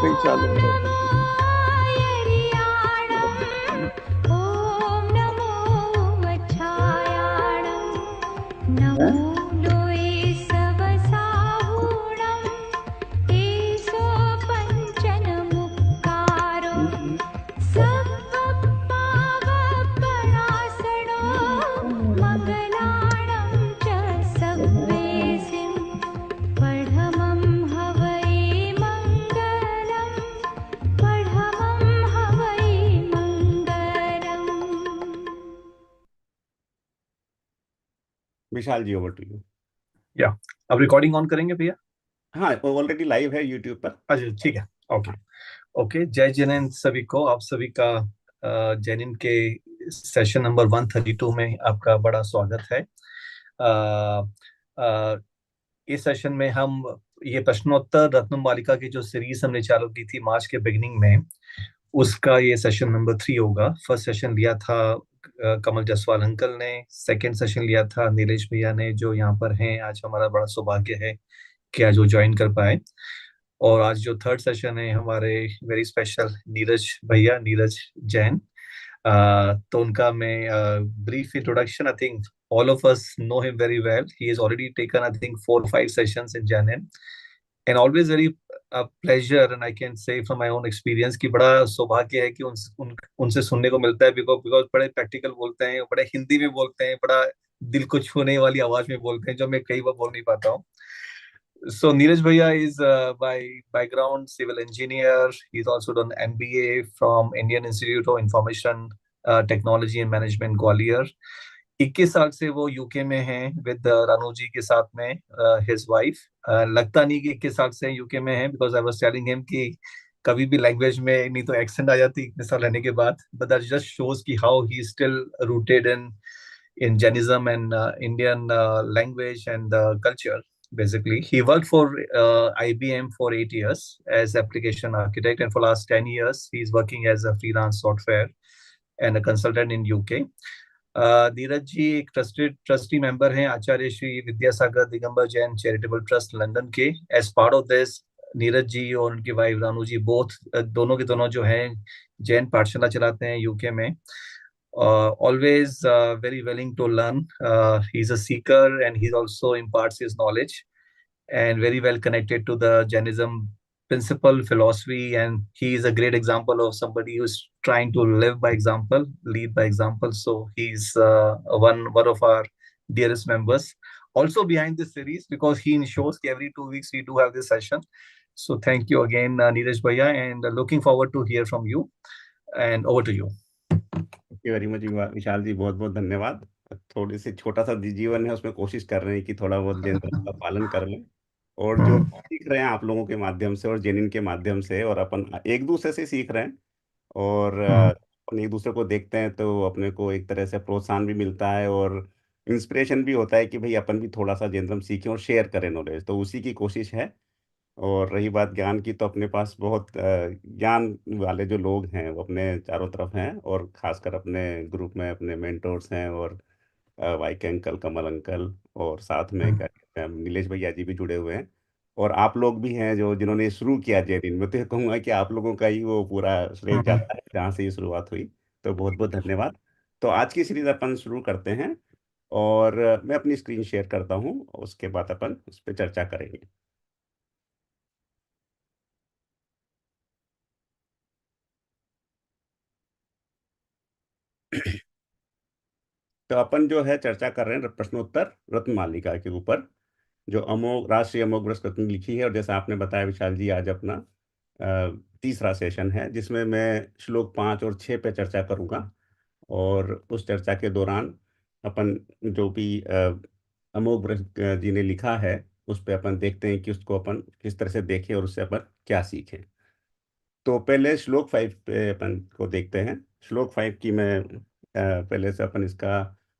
Wifi चालू है। हैं? विशाल जी, ओवर टू यू। या अब रिकॉर्डिंग ऑन करेंगे भैया? हाँ, ऑलरेडी लाइव है यूट्यूब पर। अच्छा, ठीक है। Okay okay. जय जैन सभी को, आप सभी का जैनिन के सेशन नंबर 132 में आपका बड़ा स्वागत है। अ, अ, इस सेशन में हम ये प्रश्नोत्तर रत्न मालिका की जो सीरीज हमने चालू की थी मार्च के बिगिनिंग में, उसका ये सेशन नंबर 3 होगा। फर्स्ट सेशन लिया था कमल जसवाल अंकल ने, सेकंड सेशन लिया था नीलेश भैया ने, जो यहाँ पर हैं। आज हमारा बड़ा सौभाग्य है कि आज वो ज्वाइन कर पाए। और आज जो थर्ड सेशन है हमारे वेरी स्पेशल नीरज भैया, नीरज जैन। तो उनका मैं brief introduction, I think all of us know him very well. He has already taken, I think, 4 or 5 sessions in Janin, and always very pleasure, and I can say from my own experience कि बड़ा सौभाग्य है कि उनसे सुनने को मिलता है, बिकॉज बड़े प्रैक्टिकल बोलते हैं, बड़े हिंदी में बोलते हैं, बड़ा दिल को छूने वाली आवाज में बोलते हैं, जो मैं कई बार बोल नहीं पाता हूँ। So Neeraj Bhaiya is by background civil engineer. He's also done MBA from Indian Institute of Information Technology and Management, Gwalior. 21 साल से वो यूके में हैं विद रानू जी के साथ में, हिज वाइफ। लगता नहीं कि 21 साल से यूके में हैं, because I was telling him कि कभी भी लैंग्वेज में नहीं तो एक्सेंट आ जाती इतने साल रहने के बाद, बट दैट जस्ट शोज कि how he is still rooted in Jainism and Indian language and culture. Basically, he worked for IBM for 8 years as application architect, and for last 10 years he's working as a freelance software and a consultant in UK. Neeraj ji एक trustee member हैं Acharya Shri Vidyasagar Digambar Jain charitable trust London के। As part of this, Neeraj ji और उनकी wife Ranu जी both, दोनों के दोनों जो हैं जैन पाठशाला चलाते हैं यूके में। Always very willing to learn. He's a seeker and he also imparts his knowledge, and very well connected to the Jainism principle, philosophy, and he is a great example of somebody who's trying to live by example, lead by example. So he's one of our dearest members. Also behind this series, because he ensures every 2 weeks we do have this session. So thank you again, Neeraj Bhaiya, and looking forward to hear from you. And over to you. Thank you very much Vishal ji, बहुत बहुत धन्यवाद। थोड़ी सी छोटा सा जीवन है, उसमें कोशिश कर रहे हैं कि थोड़ा बहुत जैन धर्म का पालन कर लें, और जो सीख रहे हैं आप लोगों के माध्यम से और जेनिन के माध्यम से, और अपन एक दूसरे से सीख रहे हैं, और अपन एक दूसरे को देखते हैं तो अपने को एक तरह से प्रोत्साहन भी मिलता है और इंस्पिरेशन भी होता है कि भाई अपन भी थोड़ा सा जैन धर्म सीखें और शेयर करें नॉलेज, तो उसी की कोशिश है। और रही बात ज्ञान की, तो अपने पास बहुत ज्ञान वाले जो लोग हैं वो अपने चारों तरफ हैं, और खासकर अपने ग्रुप में अपने मेंटोर्स हैं, और वाईके अंकल, कमल अंकल, और साथ में क्या कहते हैं नीलेश भैया जी भी जुड़े हुए हैं, और आप लोग भी हैं जो जिन्होंने शुरू किया जेनिन में। तो ये कहूँगा कि आप लोगों का ही वो पूरा श्रेय जाता है जहाँ से ये शुरुआत हुई। तो बहुत बहुत धन्यवाद। तो आज की सीरीज अपन शुरू करते हैं, और मैं अपनी स्क्रीन शेयर करता हूँ, उसके बाद अपन उस पर चर्चा करेंगे। तो अपन जो है चर्चा कर रहे हैं प्रश्नोत्तर रत्नमालिका के ऊपर, जो अमोघ राष्ट्रीय अमोघ वर्ष रत्न लिखी है। और जैसा आपने बताया विशाल जी, आज अपना तीसरा सेशन है, जिसमें मैं श्लोक 5 और 6 पे चर्चा करूंगा। और उस चर्चा के दौरान अपन जो भी अमोघ वर्ष जी ने लिखा है, उस पे अपन देखते हैं कि उसको अपन किस तरह से देखें और उससे अपन क्या सीखें। तो पहले श्लोक 5 पे अपन को देखते हैं। श्लोक 5 की मैं पहले से अपन इसका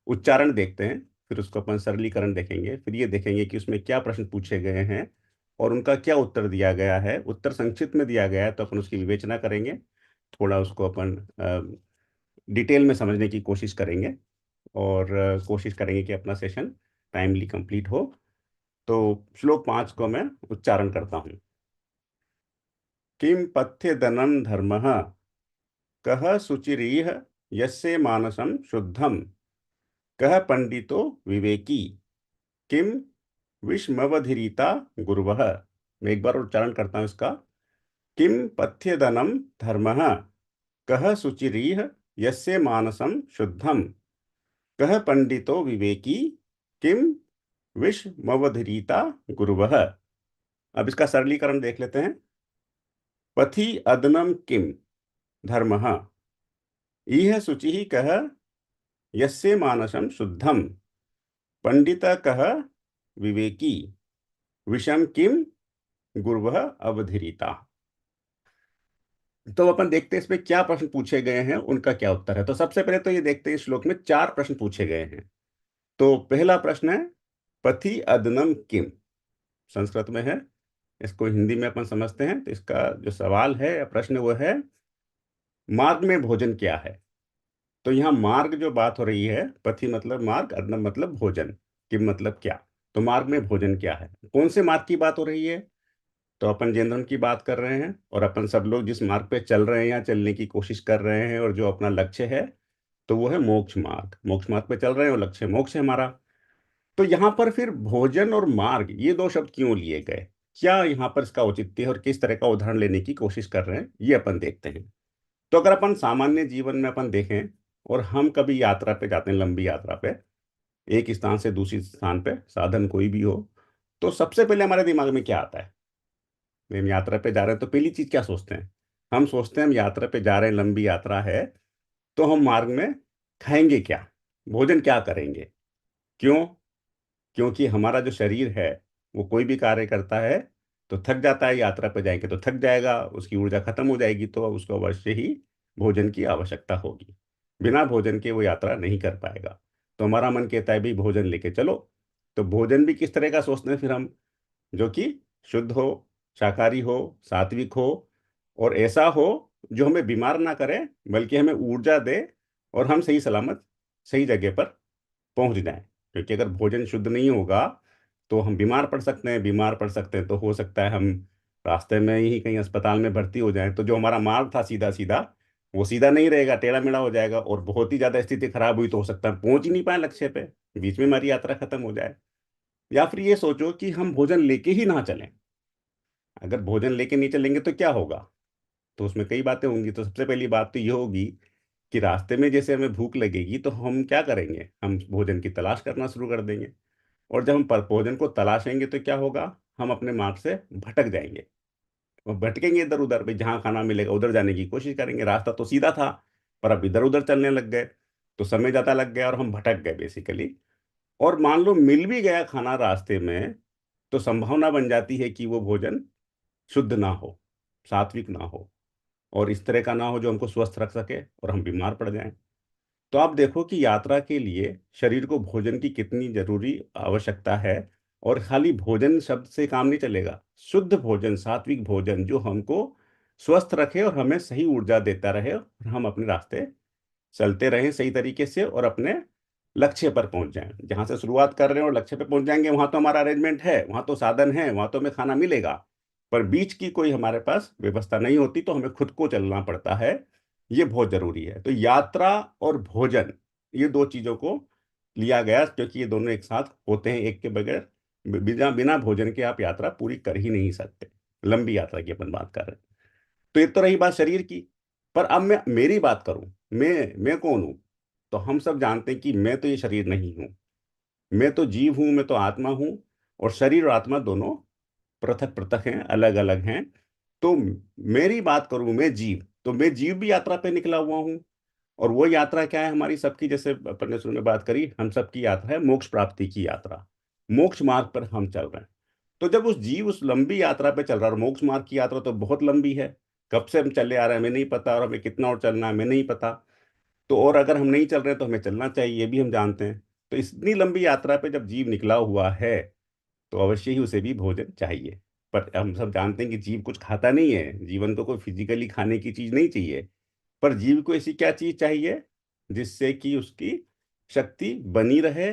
उच्चारण देखते हैं, फिर उसको अपन सरलीकरण देखेंगे, फिर ये देखेंगे कि उसमें क्या प्रश्न पूछे गए हैं और उनका क्या उत्तर दिया गया है। उत्तर संक्षिप्त में दिया गया है तो अपन उसकी विवेचना करेंगे, थोड़ा उसको अपन डिटेल में समझने की कोशिश करेंगे, और कोशिश करेंगे कि अपना सेशन टाइमली कंप्लीट हो। तो श्लोक 5 को मैं उच्चारण करता हूँ। किम पथ्यदनं धर्मः, कः शुचिरिह यस्य मानसं शुद्धम, कः पंडितो विवेकी, किम विषमवधिरिता गुरुवः। मैं एक बार उच्चारण करता हूं इसका। किम पथ्यदनं धर्मः, कः शुचिरिह यस्य मानसं शुद्धम, कः पंडितो विवेकी, किम विषमवधिरिता गुरुवः। अब इसका सरलीकरण देख लेते हैं। पथि अदनम किम धर्मः, इह शुचिः कः यस्य मानसं शुद्धम, पंडित कः विवेकी, विषम किम गुरुवः अवधिरिता। तो अपन देखते हैं इसमें क्या प्रश्न पूछे गए हैं, उनका क्या उत्तर है। तो सबसे पहले तो ये देखते हैं, इस श्लोक में चार प्रश्न पूछे गए हैं। तो पहला प्रश्न है पथि अदनम किम, संस्कृत में है। इसको हिंदी में अपन समझते हैं। तो इसका जो सवाल है या प्रश्न वो है, मार्ग में भोजन क्या है। तो यहाँ मार्ग जो बात हो रही है, पथि मतलब मार्ग, अदनम मतलब भोजन, किम मतलब क्या। तो मार्ग में भोजन क्या है, कौन से मार्ग की बात हो रही है। तो अपन जैन की बात कर रहे हैं, और अपन सब लोग जिस मार्ग पे चल रहे हैं या चलने की कोशिश कर रहे हैं और जो अपना लक्ष्य है, तो वो है मोक्ष मार्ग। मोक्ष मार्ग पे चल रहे हैं और लक्ष्य मोक्ष है हमारा। तो यहाँ पर फिर भोजन और मार्ग ये दो शब्द क्यों लिए गए, क्या यहाँ पर इसका औचित्य है और किस तरह का उदाहरण लेने की कोशिश कर रहे हैं, ये अपन देखते हैं। तो अगर अपन सामान्य जीवन में अपन देखें और हम कभी यात्रा पे जाते हैं, लंबी यात्रा पे, एक स्थान से दूसरी स्थान पे, साधन कोई भी हो, तो सबसे पहले हमारे दिमाग में क्या आता है। हम यात्रा पे जा रहे हैं तो पहली चीज क्या सोचते हैं, हम सोचते हैं हम यात्रा पे जा रहे हैं, लंबी यात्रा है, तो हम मार्ग में खाएंगे क्या, भोजन क्या करेंगे। क्यों? क्योंकि हमारा जो शरीर है वो कोई भी कार्य करता है तो थक जाता है, यात्रा पे जाएंगे तो थक जाएगा, उसकी ऊर्जा खत्म हो जाएगी, तो उसको अवश्य ही भोजन की आवश्यकता होगी। बिना भोजन के वो यात्रा नहीं कर पाएगा। तो हमारा मन कहता है भी भोजन लेके चलो। तो भोजन भी किस तरह का सोचते हैं फिर हम, जो कि शुद्ध हो, शाकाहारी हो, सात्विक हो, और ऐसा हो जो हमें बीमार ना करे, बल्कि हमें ऊर्जा दे और हम सही सलामत सही जगह पर पहुंच जाएं। क्योंकि अगर भोजन शुद्ध नहीं होगा तो हम बीमार पड़ सकते हैं, बीमार पड़ सकते हैं तो हो सकता है हम रास्ते में ही कहीं अस्पताल में भर्ती हो जाएं। तो जो हमारा मार्ग था सीधा सीधा, वो सीधा नहीं रहेगा, टेढ़ा मेढ़ा हो जाएगा, और बहुत ही ज्यादा स्थिति खराब हुई तो हो सकता है पहुंच ही नहीं पाए लक्ष्य पे, बीच में हमारी यात्रा खत्म हो जाए। या फिर ये सोचो कि हम भोजन लेके ही ना चलें। अगर भोजन लेके नहीं चलेंगे तो क्या होगा, तो उसमें कई बातें होंगी। तो सबसे पहली बात तो ये होगी कि रास्ते में जैसे हमें भूख लगेगी तो हम क्या करेंगे, हम भोजन की तलाश करना शुरू कर देंगे। और जब हम भोजन को तलाशेंगे तो क्या होगा, हम अपने मार्ग से भटक जाएंगे और भटकेंगे इधर उधर, भाई जहाँ खाना मिलेगा उधर जाने की कोशिश करेंगे। रास्ता तो सीधा था, पर अब इधर उधर चलने लग गए, तो समय ज़्यादा लग गया और हम भटक गए बेसिकली। और मान लो मिल भी गया खाना रास्ते में, तो संभावना बन जाती है कि वो भोजन शुद्ध ना हो, सात्विक ना हो, और इस तरह का ना हो जो हमको स्वस्थ रख सके और हम बीमार पड़ जाएं। तो आप देखो कि यात्रा के लिए शरीर को भोजन की कितनी जरूरी आवश्यकता है। और खाली भोजन शब्द से काम नहीं चलेगा, शुद्ध भोजन, सात्विक भोजन जो हमको स्वस्थ रखे और हमें सही ऊर्जा देता रहे, और हम अपने रास्ते चलते रहें सही तरीके से और अपने लक्ष्य पर पहुंच जाएं। जहां से शुरुआत कर रहे हैं और लक्ष्य पे पहुंच जाएंगे, वहां तो हमारा अरेंजमेंट है, वहां तो साधन है, वहां तो हमें खाना मिलेगा, पर बीच की कोई हमारे पास व्यवस्था नहीं होती, तो हमें खुद को चलना पड़ता है। ये बहुत जरूरी है। तो यात्रा और भोजन, ये दो चीजों को लिया गया क्योंकि ये दोनों एक साथ होते हैं, एक के बगैर बिना बिना भोजन के आप यात्रा पूरी कर ही नहीं सकते। लंबी यात्रा की अपन बात कर रहे हैं। तो ये तो रही बात शरीर की। पर अब मैं मेरी बात करूं, मैं कौन हूं। तो हम सब जानते हैं कि मैं तो ये शरीर नहीं हूं, मैं तो जीव हूं, मैं तो आत्मा हूं। और शरीर और आत्मा दोनों पृथक पृथक हैं, अलग अलग हैं। तो मेरी बात करूं, मैं जीव, तो मैं जीव भी यात्रा पे निकला हुआ हूं। और वो यात्रा क्या है हमारी सबकी, जैसे अपन ने शुरू में बात करी, हम सबकी यात्रा है मोक्ष प्राप्ति की यात्रा। मोक्ष मार्ग पर हम चल रहे हैं। तो जब उस जीव उस लंबी यात्रा पे चल रहा है, और मोक्ष मार्ग की यात्रा तो बहुत लंबी है, कब से हम चले आ रहे हैं हमें नहीं पता, और हमें कितना और चलना है हमें नहीं पता। तो और अगर हम नहीं चल रहे तो हमें चलना चाहिए, ये भी हम जानते हैं। तो इतनी लंबी यात्रा पे जब जीव निकला हुआ है, तो अवश्य ही उसे भी भोजन चाहिए। पर हम सब जानते हैं कि जीव कुछ खाता नहीं है, जीवन को कोई फिजिकली खाने की चीज नहीं चाहिए। पर जीव को ऐसी क्या चीज चाहिए जिससे कि उसकी शक्ति बनी रहे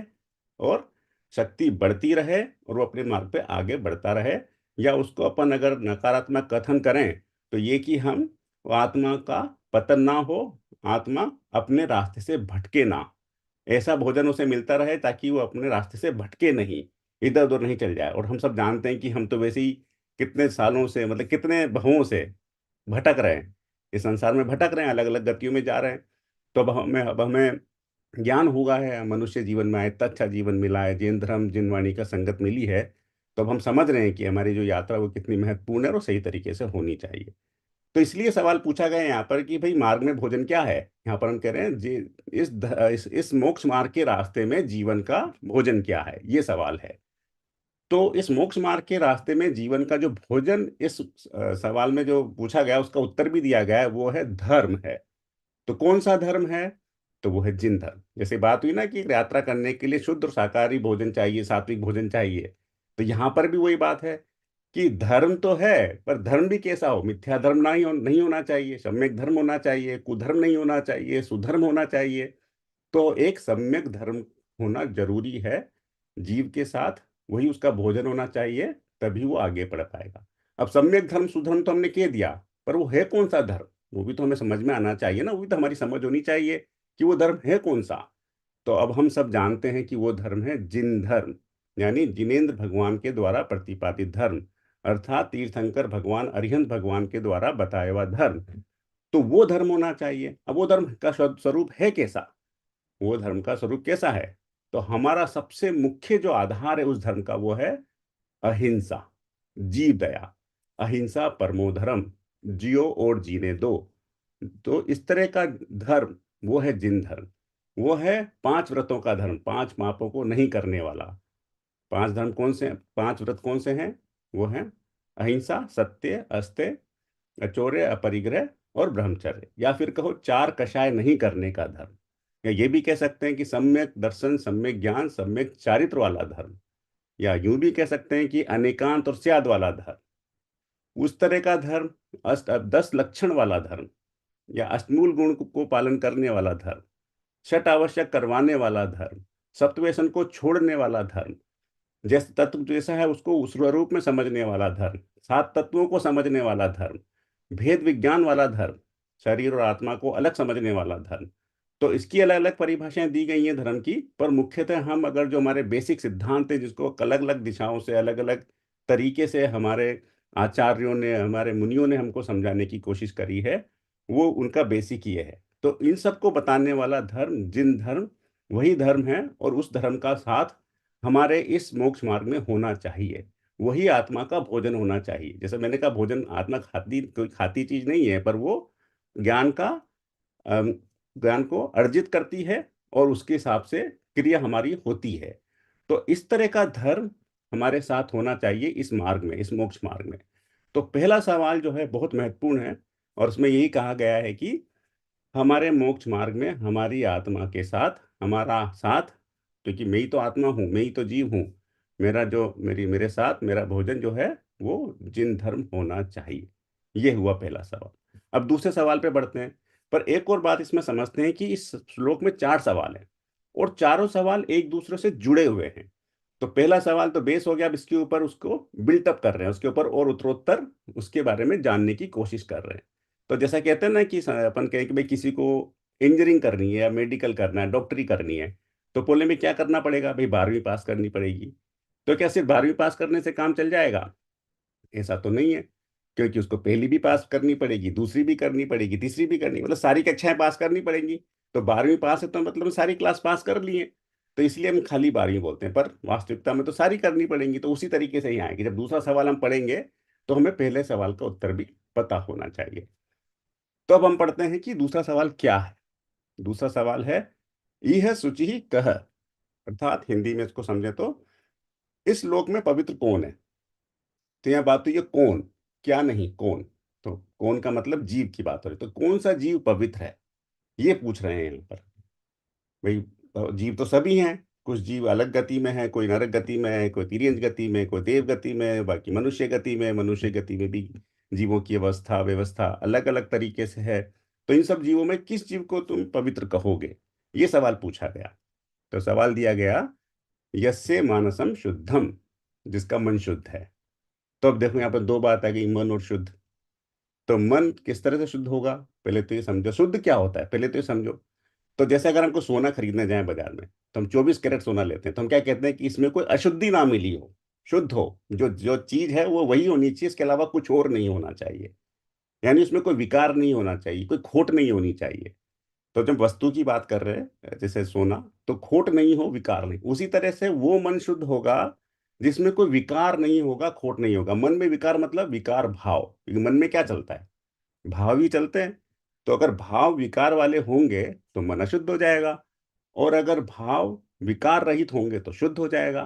और शक्ति बढ़ती रहे और वो अपने मार्ग पे आगे बढ़ता रहे। या उसको अपन अगर नकारात्मक कथन करें तो ये कि हम आत्मा का पतन ना हो, आत्मा अपने रास्ते से भटके ना, ऐसा भोजन उसे मिलता रहे ताकि वो अपने रास्ते से भटके नहीं, इधर उधर नहीं चल जाए। और हम सब जानते हैं कि हम तो वैसे ही कितने सालों से, मतलब कितने भवों से भटक रहे हैं, इस संसार में भटक रहे हैं, अलग अलग गतियों में जा रहे हैं। तो अब हमें ज्ञान हुआ है, मनुष्य जीवन में आए, इतना अच्छा जीवन मिला है, जैन धर्म जिन वाणी का संगत मिली है, तो अब हम समझ रहे हैं कि हमारी जो यात्रा वो कितनी महत्वपूर्ण है और सही तरीके से होनी चाहिए। तो इसलिए सवाल पूछा गया है यहाँ पर कि भाई मार्ग में भोजन क्या है। यहाँ पर हम कह रहे हैं जी, इस मोक्ष मार्ग के रास्ते में जीवन का भोजन क्या है, ये सवाल है। तो इस मोक्ष मार्ग के रास्ते में जीवन का जो भोजन, इस सवाल में जो पूछा गया उसका उत्तर भी दिया गया है, वो है धर्म है। तो कौन सा धर्म है? तो वो है जिन धर्म। जैसे बात हुई ना कि यात्रा करने के लिए शुद्ध और शाकाहारी भोजन चाहिए, सात्विक भोजन चाहिए, तो यहाँ पर भी वही बात है कि धर्म तो है, पर धर्म भी कैसा हो? मिथ्या धर्म नहीं होना चाहिए, सम्यक धर्म होना चाहिए, कुधर्म नहीं होना चाहिए, सुधर्म होना चाहिए। तो एक सम्यक धर्म होना जरूरी है जीव के साथ, वही उसका भोजन होना चाहिए, तभी वो आगे बढ़ पाएगा। अब सम्यक धर्म सुधर्म तो हमने कह दिया, पर वो है कौन सा धर्म, वो भी तो हमें समझ में आना चाहिए ना, वो भी तो हमारी समझ होनी चाहिए कि वो धर्म है कौन सा। तो अब हम सब जानते हैं कि वो धर्म है जिन धर्म, यानी जिनेंद्र भगवान के द्वारा प्रतिपादित धर्म, अर्थात तीर्थंकर भगवान अरिहंत भगवान के द्वारा बताया हुआ धर्म। तो वो धर्म होना चाहिए। अब वो धर्म का स्वरूप है कैसा? वो धर्म का स्वरूप कैसा है? तो हमारा सबसे मुख्य जो आधार है उस धर्म का, वो है अहिंसा, जीव दया। अहिंसा परमो धर्म, जियो और जीने दो। तो इस तरह का धर्म वो है जिन धर्म। वो है पांच व्रतों का धर्म, पांच पापों को नहीं करने वाला। पांच धर्म कौन से हैं? पांच व्रत कौन से हैं? वो हैं अहिंसा, सत्य, अस्त्य, अचौर्य, अपरिग्रह और ब्रह्मचर्य, या फिर कहो चार कषाय नहीं करने का धर्म। या ये भी कह सकते हैं कि सम्यक दर्शन, सम्यक ज्ञान, सम्यक चारित्र वाला धर्म। या यूं भी कह सकते हैं कि अनेकांत और स्याद वाला धर्म, उस तरह का धर्म। अष्ट 10 लक्षण वाला धर्म, या अष्टमूल गुण को पालन करने वाला धर्म, छठ आवश्यक करवाने वाला धर्म, सप्तव्यसन को छोड़ने वाला धर्म, जैसे तत्व जैसा है उसको उस स्वरूप में समझने वाला धर्म, सात तत्वों को समझने वाला धर्म, भेद विज्ञान वाला धर्म, शरीर और आत्मा को अलग समझने वाला धर्म। तो इसकी अलग अलग परिभाषाएं दी गई हैं धर्म की, पर मुख्यतः हम अगर जो हमारे बेसिक सिद्धांत है, जिसको अलग अलग दिशाओं से, अलग अलग तरीके से हमारे आचार्यों ने, हमारे मुनियों ने हमको समझाने की कोशिश करी है, वो उनका बेसिक ये है। तो इन सबको बताने वाला धर्म जिन धर्म, वही धर्म है, और उस धर्म का साथ हमारे इस मोक्ष मार्ग में होना चाहिए। वही आत्मा का भोजन होना चाहिए। जैसे मैंने कहा, भोजन आत्मा खाती, कोई खाती चीज नहीं है, पर वो ज्ञान का अम, ज्ञान को अर्जित करती है, और उसके हिसाब से क्रिया हमारी होती है। तो इस तरह का धर्म हमारे साथ होना चाहिए इस मार्ग में, इस मोक्ष मार्ग में। तो पहला सवाल जो है बहुत महत्वपूर्ण है, और उसमें यही कहा गया है कि हमारे मोक्ष मार्ग में हमारी आत्मा के साथ, हमारा साथ, क्योंकि मैं ही तो आत्मा हूँ, मैं ही तो जीव हूँ, मेरे साथ मेरा भोजन जो है वो जिन धर्म होना चाहिए। ये हुआ पहला सवाल। अब दूसरे सवाल पे बढ़ते हैं। पर एक और बात इसमें समझते हैं कि इस श्लोक में चार सवाल हैं, और चारों सवाल एक दूसरे से जुड़े हुए हैं। तो पहला सवाल तो बेस हो गया, अब इसके ऊपर उसको बिल्टअप कर रहे हैं, उसके ऊपर और उत्तरोत्तर उसके बारे में जानने की कोशिश कर रहे हैं। तो जैसा कहते हैं ना कि अपन कहें कि भाई किसी को इंजीनियरिंग करनी है, या मेडिकल करना है, डॉक्टरी करनी है, तो बोले में क्या करना पड़ेगा? भाई 12वीं पास करनी पड़ेगी। तो क्या सिर्फ 12वीं पास करने से काम चल जाएगा? ऐसा तो नहीं है, क्योंकि उसको पहली भी पास करनी पड़ेगी, दूसरी भी करनी पड़ेगी, तीसरी भी करनी, मतलब सारी कक्षाएं पास करनी पड़ेंगी। तो 12वीं पास है तो मतलब सारी क्लास पास कर लिए। तो इसलिए हम खाली 12वीं बोलते हैं, पर वास्तविकता में तो सारी करनी पड़ेंगी। तो उसी तरीके से यहाँ है कि जब दूसरा सवाल हम पढ़ेंगे, तो हमें पहले सवाल का उत्तर भी पता होना चाहिए। तो अब हम पढ़ते हैं कि दूसरा सवाल क्या है। दूसरा सवाल है, यह शुचि कह, अर्थात हिंदी में इसको समझे तो, इस लोक में पवित्र कौन है? तो यहाँ बात हुई है कौन, क्या नहीं, कौन। तो कौन का मतलब जीव की बात हो रही है। तो कौन सा जीव पवित्र है, ये पूछ रहे हैं यहाँ पर। भाई जीव तो सभी हैं, कुछ जीव अलग गति में है, कोई नरक गति में है, कोई तिर्यंच गति में, कोई देव गति में है, बाकी मनुष्य गति में। मनुष्य गति में भी जीवों की अवस्था व्यवस्था अलग अलग तरीके से है। तो इन सब जीवों में किस जीव को तुम पवित्र कहोगे, ये सवाल पूछा गया। तो सवाल दिया गया, यस्य मानसम शुद्धम, जिसका मन शुद्ध है। तो अब देखो यहाँ पर दो बात आ गई, मन और शुद्ध। तो मन किस तरह से शुद्ध होगा, पहले तो ये समझो शुद्ध क्या होता है, पहले तो ये समझो। तो जैसे अगर हमको सोना खरीदने जाए बाजार में, तो हम 24 कैरेट सोना लेते हैं, तो हम क्या कहते हैं कि इसमें कोई अशुद्धि ना मिली हो, शुद्ध हो, जो जो चीज है वो वही होनी चाहिए, इसके अलावा कुछ और नहीं होना चाहिए। यानी उसमें कोई विकार नहीं होना चाहिए, कोई खोट नहीं होनी चाहिए। तो जब वस्तु की बात कर रहे हैं जैसे सोना, तो खोट नहीं हो, विकार नहीं, उसी तरह से वो मन शुद्ध होगा जिसमें कोई विकार नहीं होगा, खोट नहीं होगा। मन में विकार मतलब विकार भाव, क्योंकि मन में क्या चलता है, भाव ही चलते हैं। तो अगर भाव विकार वाले होंगे तो मन अशुद्ध हो जाएगा, और अगर भाव विकार रहित होंगे तो शुद्ध हो जाएगा।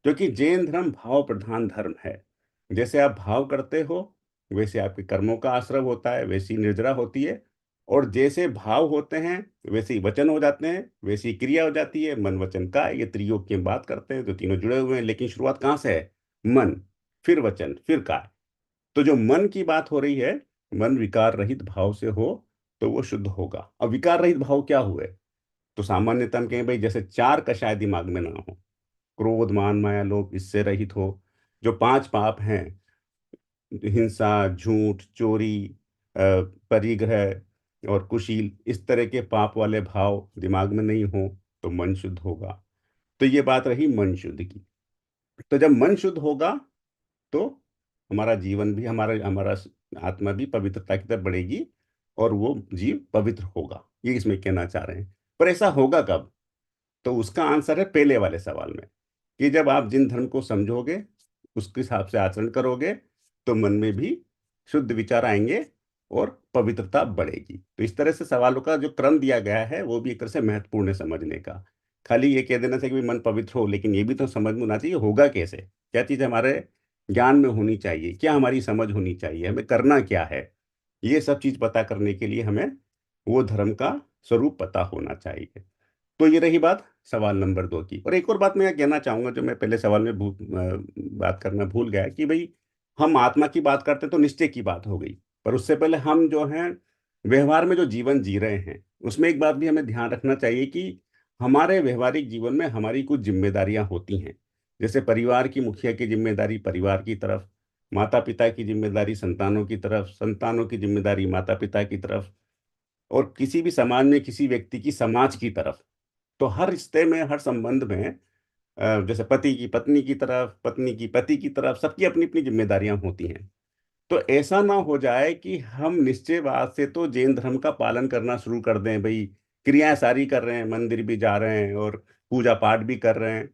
क्योंकि जैन धर्म भाव प्रधान धर्म है। जैसे आप भाव करते हो वैसे आपके कर्मों का आश्रव होता है, वैसी निर्जरा होती है। और जैसे भाव होते हैं वैसे ही वचन हो जाते हैं, वैसी ही क्रिया हो जाती है। मन वचन का ये त्रियोग की हम बात करते हैं, तो तीनों जुड़े हुए हैं, लेकिन शुरुआत कहाँ से है, मन, फिर वचन, फिर काय। तो जो मन की बात हो रही है, मन विकार रहित भाव से हो तो वो शुद्ध होगा। अब विकार रहित भाव क्या हुए, तो सामान्यतः हम कहें भाई जैसे चार कषाय दिमाग में ना हो, क्रोध मान माया लोभ इससे रहित हो, जो पांच पाप हैं, हिंसा झूठ चोरी परिग्रह और कुशील, इस तरह के पाप वाले भाव दिमाग में नहीं हो, तो मन शुद्ध होगा। तो ये बात रही मन शुद्ध की। तो जब मन शुद्ध होगा तो हमारा जीवन भी, हमारा हमारा आत्मा भी पवित्रता की तरफ बढ़ेगी, और वो जीव पवित्र होगा, ये इसमें कहना चाह रहे हैं। पर ऐसा होगा कब, तो उसका आंसर है पहले वाले सवाल में, कि जब आप जिन धर्म को समझोगे, उसके हिसाब से आचरण करोगे, तो मन में भी शुद्ध विचार आएंगे और पवित्रता बढ़ेगी। तो इस तरह से सवालों का जो क्रम दिया गया है वो भी एक तरह से महत्वपूर्ण है समझने का। खाली ये कह देना चाहिए कि भाई मन पवित्र हो, लेकिन ये भी तो समझ में होना चाहिए होगा कैसे, क्या चीज़ हमारे ज्ञान में होनी चाहिए, क्या हमारी समझ होनी चाहिए, हमें करना क्या है। ये सब चीज़ पता करने के लिए हमें वो धर्म का स्वरूप पता होना चाहिए। तो ये रही बात सवाल नंबर 2 की। और एक और बात मैं यहाँ कहना चाहूंगा, जो मैं पहले सवाल में बात करना भूल गया, कि भाई हम आत्मा की बात करते हैं तो निश्चय की बात हो गई, पर उससे पहले हम जो हैं व्यवहार में जो जीवन जी रहे हैं, उसमें एक बात भी हमें ध्यान रखना चाहिए कि हमारे व्यवहारिक जीवन में हमारी कुछ जिम्मेदारियां होती हैं। जैसे परिवार की मुखिया की जिम्मेदारी परिवार की तरफ, माता पिता की जिम्मेदारी संतानों की तरफ, संतानों की जिम्मेदारी माता पिता की तरफ, और किसी भी समाज में किसी व्यक्ति की समाज की तरफ। तो हर रिश्ते में, हर संबंध में जैसे पति की पत्नी की तरफ, पत्नी की पति की तरफ, सबकी अपनी अपनी जिम्मेदारियां होती हैं। तो ऐसा ना हो जाए कि हम निश्चयवाद से तो जैन धर्म का पालन करना शुरू कर दें, भाई क्रियाएं सारी कर रहे हैं, मंदिर भी जा रहे हैं और पूजा पाठ भी कर रहे हैं,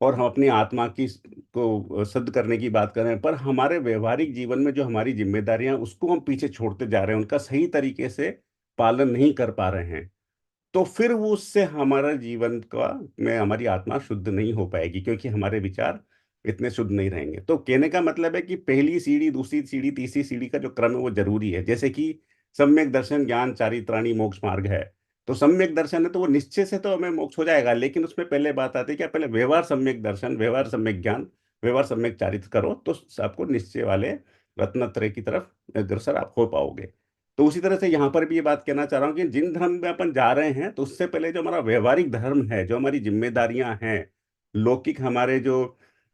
और हम अपनी आत्मा की को शुद्ध करने की बात कर रहे हैं, पर हमारे व्यवहारिक जीवन में जो हमारी जिम्मेदारियां उसको हम पीछे छोड़ते जा रहे हैं, उनका सही तरीके से पालन नहीं कर पा रहे हैं। तो फिर वो उससे हमारा जीवन का में हमारी आत्मा शुद्ध नहीं हो पाएगी, क्योंकि हमारे विचार इतने शुद्ध नहीं रहेंगे। तो कहने का मतलब है कि पहली सीढ़ी, दूसरी सीढ़ी, तीसरी सीढ़ी का जो क्रम है वो जरूरी है। जैसे कि सम्यक दर्शन ज्ञान चारित्राणी मोक्ष मार्ग है, तो सम्यक दर्शन है तो वो निश्चय से तो हमें मोक्ष हो जाएगा, लेकिन उसमें पहले बात आती है कि पहले व्यवहार सम्यक दर्शन, व्यवहार सम्यक ज्ञान, व्यवहार सम्यक चारित्र करो, तो आपको निश्चय वाले रत्नत्रय की तरफ अग्रसर आप हो पाओगे। तो उसी तरह से यहाँ पर भी ये बात कहना चाह रहा हूँ कि जिन धर्म में अपन जा रहे हैं, तो उससे पहले जो हमारा व्यवहारिक धर्म है, जो हमारी जिम्मेदारियां हैं, लौकिक हमारे जो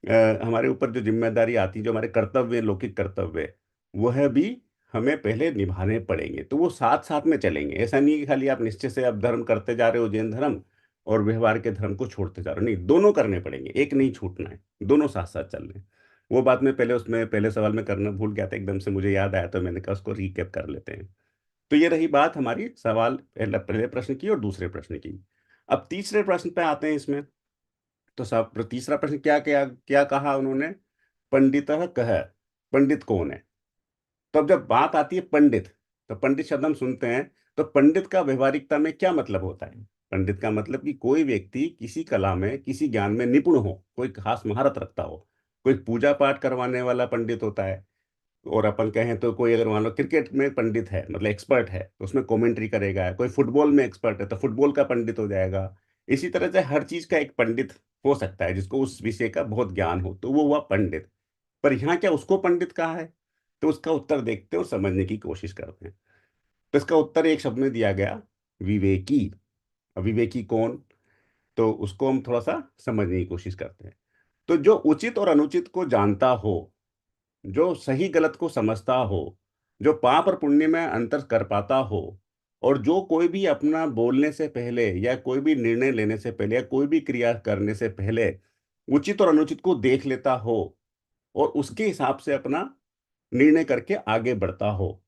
हमारे ऊपर जो जिम्मेदारी आती है, जो हमारे कर्तव्य, लौकिक कर्तव्य, वह भी हमें पहले निभाने पड़ेंगे। तो वो साथ साथ में चलेंगे। ऐसा नहीं कि खाली आप निश्चय से आप धर्म करते जा रहे हो जैन धर्म, और व्यवहार के धर्म को छोड़ते जा रहे हो, नहीं, दोनों करने पड़ेंगे, एक नहीं छूटना है, दोनों साथ साथ चल रहे हैं। वो बात मैं पहले उसमें पहले सवाल में करना भूल गया था, एकदम से मुझे याद आया, तो मैंने कहा उसको रिकैप कर लेते हैं। तो ये रही बात हमारी सवाल पहले पहले प्रश्न की और दूसरे प्रश्न की। अब तीसरे प्रश्न पे आते हैं इसमें। तो सब तीसरा प्रश्न क्या क्या क्या कहा उन्होंने, पंडित कह, पंडित कौन है। तो अब जब बात आती है पंडित, तो पंडित शब्द हम सुनते हैं, तो पंडित का व्यवहारिकता में क्या मतलब होता है। पंडित का मतलब कि कोई व्यक्ति किसी कला में, किसी ज्ञान में निपुण हो, कोई खास महारत रखता हो। कोई पूजा पाठ करवाने वाला पंडित होता है, और अपन कहें तो कोई अगर मान लो क्रिकेट में पंडित है, मतलब एक्सपर्ट है, तो उसमें कमेंट्री करेगा। कोई फुटबॉल में एक्सपर्ट है तो फुटबॉल का पंडित हो जाएगा। इसी तरह से हर चीज का एक पंडित हो सकता है, जिसको उस विषय का बहुत ज्ञान हो, तो वो हुआ पंडित। पर यहाँ क्या उसको पंडित कहा है, तो उसका उत्तर देखते हैं और समझने की कोशिश करते हैं। तो इसका उत्तर एक शब्द में दिया गया, विवेकी। अब विवेकी कौन, तो उसको हम थोड़ा सा समझने की कोशिश करते हैं। तो जो उचित और अनुचित को जानता हो, जो सही गलत को समझता हो, जो पाप और पुण्य में अंतर कर पाता हो, और जो कोई भी अपना बोलने से पहले या कोई भी निर्णय लेने से पहले या कोई भी क्रिया करने से पहले उचित और अनुचित को देख लेता हो और उसके हिसाब से अपना निर्णय करके आगे बढ़ता हो,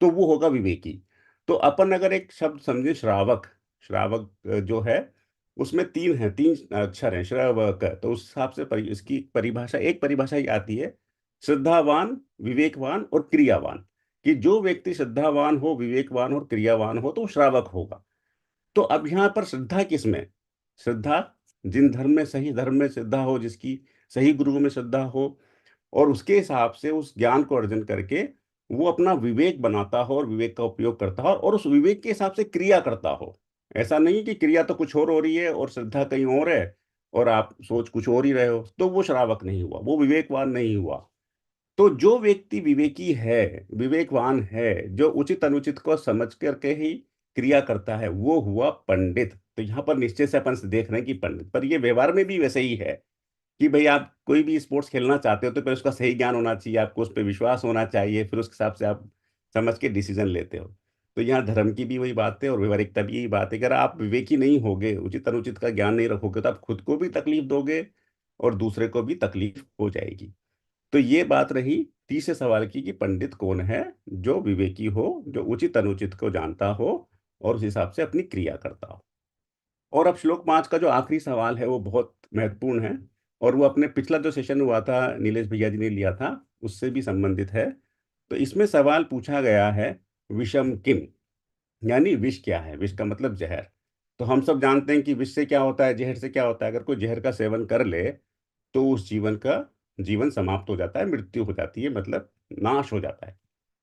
तो वो होगा विवेकी। तो अपन अगर एक शब्द समझे श्रावक, श्रावक जो है उसमें तीन अक्षर हैं श्रावक, तो उस हिसाब से इसकी परिभाषा, एक परिभाषा ही आती है, श्रद्धावान, विवेकवान और क्रियावान। कि जो व्यक्ति श्रद्धावान हो, विवेकवान और क्रियावान हो तो वो श्रावक होगा। तो अब यहाँ पर श्रद्धा किसमें? श्रद्धा जिन धर्म में, सही धर्म में श्रद्धा हो, जिसकी सही गुरुओं में श्रद्धा हो, और उसके हिसाब से उस ज्ञान को अर्जन करके वो अपना विवेक बनाता हो और विवेक का उपयोग करता हो और उस विवेक के हिसाब से क्रिया करता हो। ऐसा नहीं कि क्रिया तो कुछ और हो रही है और श्रद्धा कहीं और है और आप सोच कुछ और ही रहे हो, तो वो श्रावक नहीं हुआ, वो विवेकवान नहीं हुआ। तो जो व्यक्ति विवेकी है, विवेकवान है, जो उचित अनुचित को समझ करके ही क्रिया करता है, वो हुआ पंडित। तो यहाँ पर निश्चय से अपन से देख रहे हैं कि पंडित, पर ये व्यवहार में भी वैसे ही है कि भाई आप कोई भी स्पोर्ट्स खेलना चाहते हो तो पहले उसका सही ज्ञान होना चाहिए, आपको उस पर विश्वास होना चाहिए, फिर उस हिसाब से आप समझ के डिसीजन लेते हो। तो यहाँ धर्म की भी वही बात है और व्यवहारिकता भी यही बात है। अगर आप विवेकी नहीं होगे, उचित अनुचित का ज्ञान नहीं रखोगे, तो आप खुद को भी तकलीफ दोगे और दूसरे को भी तकलीफ हो जाएगी। तो ये बात रही तीसरे सवाल की कि पंडित कौन है? जो विवेकी हो, जो उचित अनुचित को जानता हो और उस हिसाब से अपनी क्रिया करता हो। और अब श्लोक 5 का जो आखिरी सवाल है वो बहुत महत्वपूर्ण है, और वो अपने पिछला जो सेशन हुआ था नीलेश भैया जी ने लिया था उससे भी संबंधित है। तो इसमें सवाल पूछा गया है, विषम किम, यानी विष क्या है? विष का मतलब जहर। तो हम सब जानते हैं कि विष से क्या होता है, जहर से क्या होता है। अगर कोई जहर का सेवन कर ले तो उस जीवन का जीवन समाप्त हो जाता है, मृत्यु हो जाती है, मतलब नाश हो जाता है,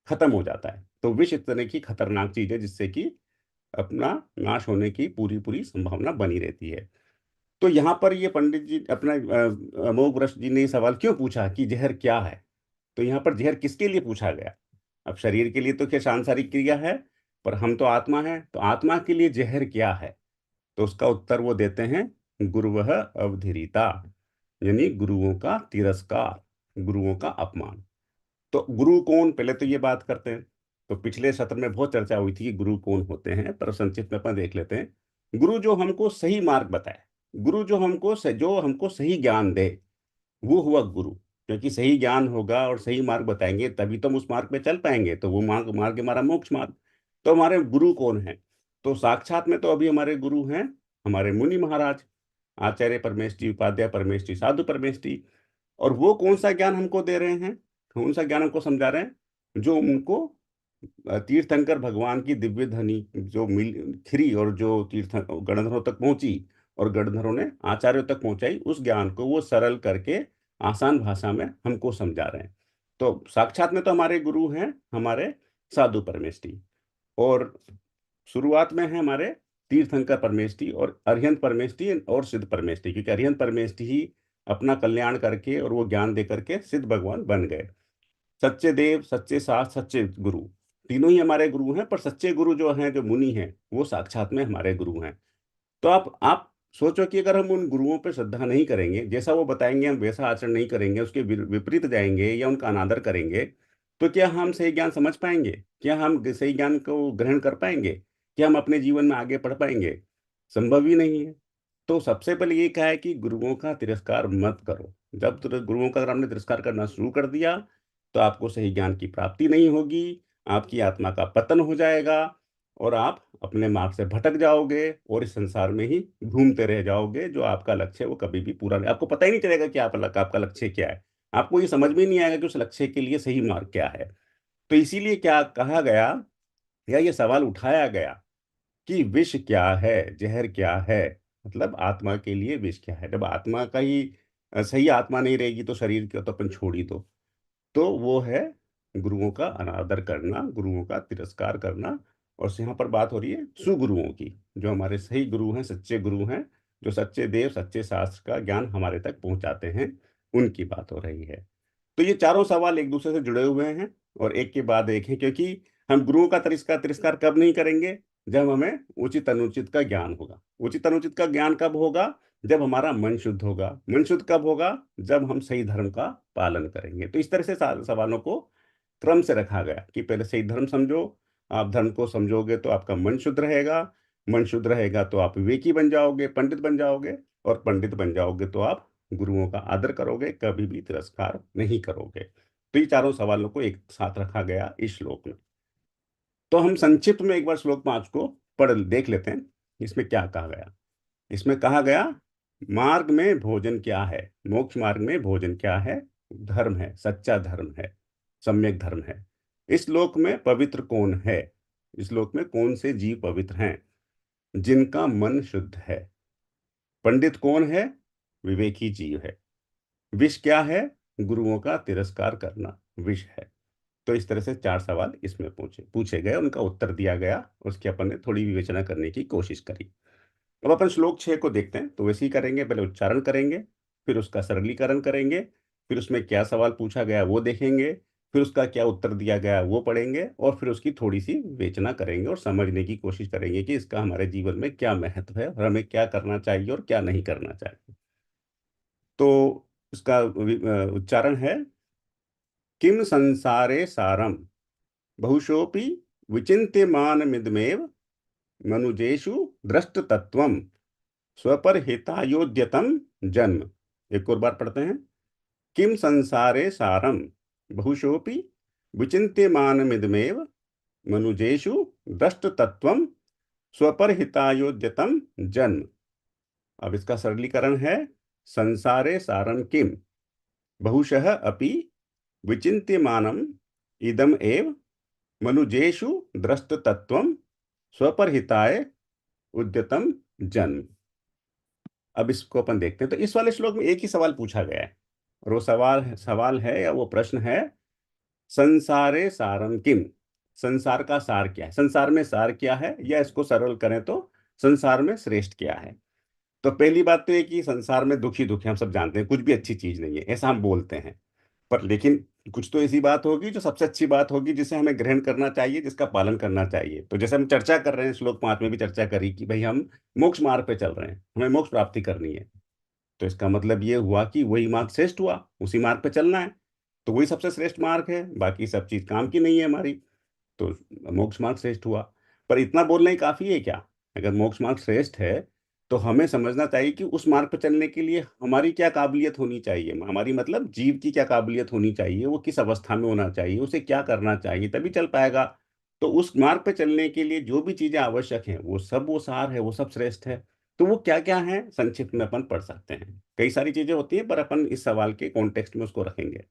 खत्म हो जाता है। तो विष इस तरह की खतरनाक चीज है जिससे कि अपना नाश होने की पूरी पूरी संभावना बनी रहती है। तो यहाँ पर ये पंडित जी अपना अमोघ वृष जी ने ये सवाल क्यों पूछा कि जहर क्या है? तो यहाँ पर जहर किसके लिए पूछा गया? अब शरीर के लिए तो क्या सांसारिक क्रिया है, पर हम तो आत्मा है, तो आत्मा के लिए जहर क्या है? तो उसका उत्तर वो देते हैं, गुरुवः अवधिरिता, यानी गुरुओं का तिरस्कार, गुरुओं का अपमान। तो गुरु कौन, पहले तो ये बात करते हैं। तो पिछले सत्र में बहुत चर्चा हुई थी कि गुरु कौन होते हैं, पर संक्षिप्त में अपन देख लेते हैं। गुरु जो हमको सही मार्ग बताए, गुरु जो हमको सही ज्ञान दे, वो हुआ गुरु। क्योंकि सही ज्ञान होगा और सही मार्ग बताएंगे तभी तो हम उस मार्ग पे चल पाएंगे, तो वो मार्ग मार्ग हमारा मोक्ष मार्ग। तो हमारे गुरु कौन है? तो साक्षात में तो अभी हमारे गुरु हैं हमारे मुनि महाराज, आचार्य परमेष्टि, उपाध्याय परमेष्टि, साधु परमेष्टि। और वो कौन सा ज्ञान हमको दे रहे हैं, कौन सा ज्ञान हमको समझा रहे हैं? जो उनको तीर्थंकर भगवान की दिव्य ध्वनि जो मिल खिरी और जो तीर्थ गणधरों तक पहुंची और गणधरों ने आचार्यों तक पहुंचाई, उस ज्ञान को वो सरल करके आसान भाषा में हमको समझा रहे हैं। तो साक्षात में तो हमारे गुरु हैं हमारे साधु परमेष्टि, और शुरुआत में है हमारे तीर्थंकर परमेष्टि और अरिहंत परमेष्टि और सिद्ध परमेष्टि, क्योंकि अरिहंत परमेष्टि ही अपना कल्याण करके और वो ज्ञान दे करके सिद्ध भगवान बन गए। सच्चे देव, सच्चे शास्त्र, सच्चे गुरु, तीनों ही हमारे गुरु हैं, पर सच्चे गुरु जो हैं, जो मुनि हैं, वो साक्षात में हमारे गुरु हैं। तो आप सोचो कि अगर हम उन गुरुओं पर श्रद्धा नहीं करेंगे, जैसा वो बताएंगे हम वैसा आचरण नहीं करेंगे, उसके विपरीत जाएंगे या उनका अनादर करेंगे, तो क्या हम सही ज्ञान समझ पाएंगे? क्या हम सही ज्ञान को ग्रहण कर पाएंगे? क्या हम अपने जीवन में आगे बढ़ पाएंगे? संभव ही नहीं है। तो सबसे पहले ये कहा है कि गुरुओं का तिरस्कार मत करो। जब गुरुओं का अगर आपने तिरस्कार करना शुरू कर दिया तो आपको सही ज्ञान की प्राप्ति नहीं होगी, आपकी आत्मा का पतन हो जाएगा और आप अपने मार्ग से भटक जाओगे और इस संसार में ही घूमते रह जाओगे। जो आपका लक्ष्य है वो कभी भी पूरा नहीं, आपको पता ही नहीं चलेगा कि आपका लक्ष्य क्या है। आपको ये समझ में नहीं आएगा कि उस लक्ष्य के लिए सही मार्ग क्या है। तो इसीलिए क्या कहा गया, या ये सवाल उठाया गया कि विष क्या है, जहर क्या है, मतलब आत्मा के लिए विष क्या है। जब आत्मा का ही सही आत्मा नहीं रहेगी तो शरीर को तो अपन छोड़ ही दो। तो वो है गुरुओं का अनादर करना, गुरुओं का तिरस्कार करना। और यहाँ पर बात हो रही है सुगुरुओं की, जो हमारे सही गुरु हैं, सच्चे गुरु हैं, जो सच्चे देव, सच्चे शास्त्र का ज्ञान हमारे तक पहुंचाते हैं, उनकी बात हो रही है। तो ये चारों सवाल एक दूसरे से जुड़े हुए हैं और एक के बाद एक है, क्योंकि हम गुरुओं का तिरस्कार तिरस्कार कब नहीं करेंगे? जब हमें उचित अनुचित का ज्ञान होगा। उचित अनुचित का ज्ञान कब होगा? जब हमारा मन शुद्ध होगा। मन शुद्ध कब होगा? जब हम सही धर्म का पालन करेंगे। तो इस तरह से सवालों को क्रम से रखा गया कि पहले सही धर्म समझो, आप धर्म को समझोगे तो आपका मन शुद्ध रहेगा, मन शुद्ध रहेगा तो आप विवेकी बन जाओगे, पंडित बन जाओगे, और पंडित बन जाओगे तो आप गुरुओं का आदर करोगे, कभी भी तिरस्कार नहीं करोगे। तो ये चारों सवालों को एक साथ रखा गया इस श्लोक में। तो हम संक्षिप्त में एक बार श्लोक 5 को पढ़ देख लेते हैं, इसमें क्या कहा गया। इसमें कहा गया, मार्ग में भोजन क्या है, मोक्ष मार्ग में भोजन क्या है, धर्म है, सच्चा धर्म है, सम्यक धर्म है। इस लोक में पवित्र कौन है, इस लोक में कौन से जीव पवित्र हैं, जिनका मन शुद्ध है। पंडित कौन है, विवेकी जीव है। विष क्या है, गुरुओं का तिरस्कार करना विष है। तो इस तरह से चार सवाल इसमें पूछे पूछे गए, उनका उत्तर दिया गया, उसकी अपन ने थोड़ी विवेचना करने की कोशिश करी। अब अपन श्लोक 6 को देखते हैं, तो वैसे ही करेंगे, पहले उच्चारण करेंगे, फिर उसका सरलीकरण करेंगे, फिर उसमें क्या सवाल पूछा गया वो देखेंगे, फिर उसका क्या उत्तर दिया गया वो पढ़ेंगे, और फिर उसकी थोड़ी सी विवेचना करेंगे और समझने की कोशिश करेंगे कि इसका हमारे जीवन में क्या महत्व है और हमें क्या करना चाहिए और क्या नहीं करना चाहिए। तो इसका उच्चारण है, किम संसारे सारम बहुशोपि विचिन्त्यमानमिदमेव मनुजेषु दृष्टतत्वम् स्वपरहितायोद्यतम जन्म। एक और बार पढ़ते हैं, किम संसारे सारम बहुशोपि विचिन्त्यमानमिदमेव मनुजेषु दृष्टतत्वम् स्वपरहितायोद्यतम जन्म। अब इसका सरलीकरण है, संसारे सारम किम बहुशः अपि विचिन्त्यमानम इदम एव मनुजेषु दृष्टतत्वम् स्वपरहिताय उद्यतम जन्म। अब इसको अपन देखते हैं। तो इस वाले श्लोक में एक ही सवाल पूछा गया है, और वो सवाल है या वो प्रश्न है, संसारे सारम किम, संसार का सार क्या है, संसार में सार क्या है, या इसको सरल करें तो संसार में श्रेष्ठ क्या है। तो पहली बात तो ये कि संसार में दुख ही दुख है, हम सब जानते हैं, कुछ भी अच्छी चीज नहीं है ऐसा हम बोलते हैं। पर लेकिन कुछ तो ऐसी बात होगी जो सबसे अच्छी बात होगी, जिसे हमें ग्रहण करना चाहिए, जिसका पालन करना चाहिए। तो जैसे हम चर्चा कर रहे हैं, श्लोक 5 में भी चर्चा करी कि भाई हम मोक्ष मार्ग पे चल रहे हैं, हमें मोक्ष प्राप्ति करनी है। तो इसका मतलब ये हुआ कि वही मार्ग श्रेष्ठ हुआ, उसी मार्ग पे चलना है। तो वही सबसे श्रेष्ठ मार्ग है, बाकी सब चीज काम की नहीं है हमारी। तो मोक्ष मार्ग श्रेष्ठ हुआ। पर इतना बोलना ही काफी है क्या? अगर मोक्ष मार्ग श्रेष्ठ है, तो हमें समझना चाहिए कि उस मार्ग पर चलने के लिए हमारी क्या काबिलियत होनी चाहिए, हमारी मतलब जीव की क्या काबिलियत होनी चाहिए, वो किस अवस्था में होना चाहिए, उसे क्या करना चाहिए, तभी चल पाएगा। तो उस मार्ग पर चलने के लिए जो भी चीजें आवश्यक हैं, वो सार है, वो सब श्रेष्ठ है। तो वो क्या क्या है, संक्षिप्त में अपन पढ़ सकते हैं। कई सारी चीजें होती हैं, पर अपन इस सवाल के कॉन्टेक्स्ट में उसको रखेंगे।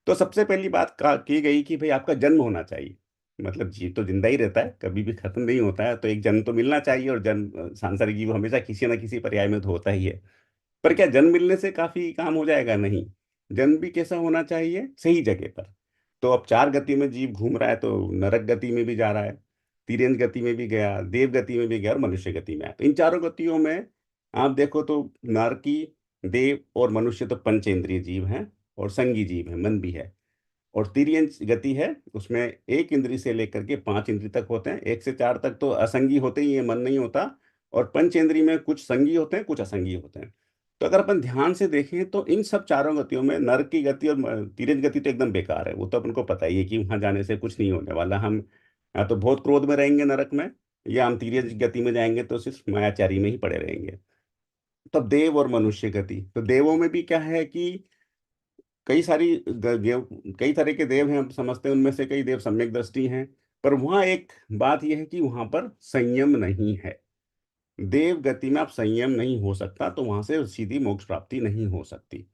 तो सबसे पहली बात की गई कि भाई आपका जन्म होना चाहिए। मतलब जीव तो जिंदा ही रहता है, कभी भी खत्म नहीं होता है, तो एक जन्म तो मिलना चाहिए, और जन्म सांसारिक जीव हमेशा किसी न किसी पर्याय में तो होता ही है। पर क्या जन्म मिलने से काफी काम हो जाएगा? नहीं। जन्म भी कैसा होना चाहिए, सही जगह पर। तो अब चार गति में जीव घूम रहा है, तो नरक गति में भी जा रहा है, तिर्यंत गति में भी गया, देव गति में भी गया, और मनुष्य गति में आया। तो इन चारों गतियों में आप देखो तो नरकी, देव और मनुष्य तो पंचेंद्रिय जीव हैं, और संगी जीव है, मन भी है। और तिर्यंत गति है, उसमें एक इंद्री से लेकर के पांच इंद्री तक होते हैं, एक से चार तक तो असंगी होते ही, ये मन नहीं होता। और पंचेंद्री में कुछ संगी होते हैं, कुछ असंगी होते हैं। तो अगर अपन ध्यान से देखें तो इन सब चारों गतियों में नरक की गति और तिर्यंत गति तो एकदम बेकार है। वो तो अपन को पता ही है कि वहां जाने से कुछ नहीं होने वाला। हम या तो बहुत क्रोध में रहेंगे नरक में, या हम तिर्यंत गति में जाएंगे तो सिर्फ मायाचारी में ही पड़े रहेंगे। तब देव और मनुष्य गति, तो देवों में भी क्या है कि कई सारी देव, कई तरह के देव हैं, हम समझते हैं, उनमें से कई देव सम्यक दृष्टि हैं। पर वहाँ एक बात यह है कि वहां पर संयम नहीं है। देव गति में आप संयम नहीं हो सकता, तो वहां से सीधी मोक्ष प्राप्ति नहीं हो सकती।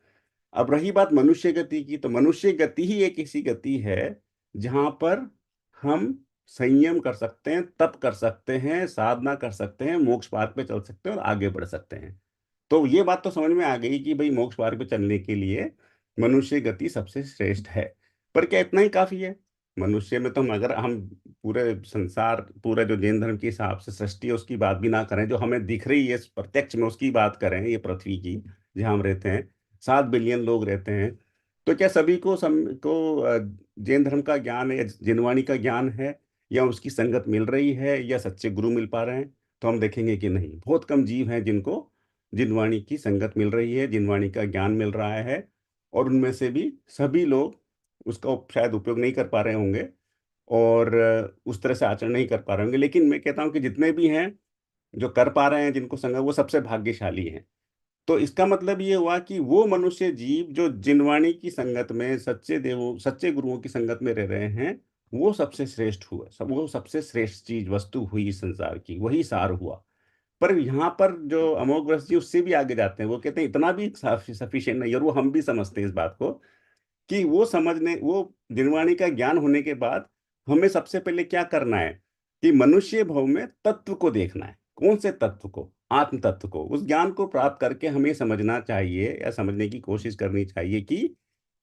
अब रही बात मनुष्य गति की, तो मनुष्य गति ही एक ऐसी गति है जहां पर हम संयम कर सकते हैं, तप कर सकते हैं, साधना कर सकते हैं, मोक्ष मार्ग पे चल सकते हैं और आगे बढ़ सकते हैं। तो ये बात तो समझ में आ गई कि भाई मोक्ष मार्ग पे चलने के लिए मनुष्य गति सबसे श्रेष्ठ है। पर क्या इतना ही काफी है? मनुष्य में तो हम, अगर हम पूरे संसार, पूरे जो जैन धर्म के हिसाब से सृष्टि है उसकी बात भी ना करें, जो हमें दिख रही है प्रत्यक्ष में उसकी बात करें, ये पृथ्वी की जहाँ हम रहते हैं, 7 बिलियन लोग रहते हैं। तो क्या सभी को जैन धर्म का ज्ञान है, या जिनवाणी का ज्ञान है, या उसकी संगत मिल रही है, या सच्चे गुरु मिल पा रहे हैं? तो हम देखेंगे कि नहीं, बहुत कम जीव हैं जिनको जिनवाणी की संगत मिल रही है, जिनवाणी का ज्ञान मिल रहा है। और उनमें से भी सभी लोग उसका शायद उपयोग नहीं कर पा रहे होंगे, और उस तरह से आचरण नहीं कर पा रहे होंगे। लेकिन मैं कहता हूँ कि जितने भी हैं, जो कर पा रहे हैं, जिनको संग, वो सबसे भाग्यशाली हैं। तो इसका मतलब ये हुआ कि वो मनुष्य जीव जो जिनवाणी की संगत में, सच्चे देवों, सच्चे गुरुओं की संगत में रह रहे हैं, वो सबसे श्रेष्ठ हुआ, वो सबसे श्रेष्ठ चीज वस्तु हुई इस संसार की, वही सार हुआ। पर यहाँ पर जो अमोघ वर्ष जी उससे भी आगे जाते हैं, वो कहते हैं इतना भी सफिशिएंट नहीं, और वो हम भी समझते हैं इस बात को, कि वो समझने, वो निर्वाणी का ज्ञान होने के बाद हमें सबसे पहले क्या करना है, कि मनुष्य भव में तत्व को देखना है। कौन से तत्व को? आत्म तत्व को। उस ज्ञान को प्राप्त करके हमें समझना चाहिए, या समझने की कोशिश करनी चाहिए कि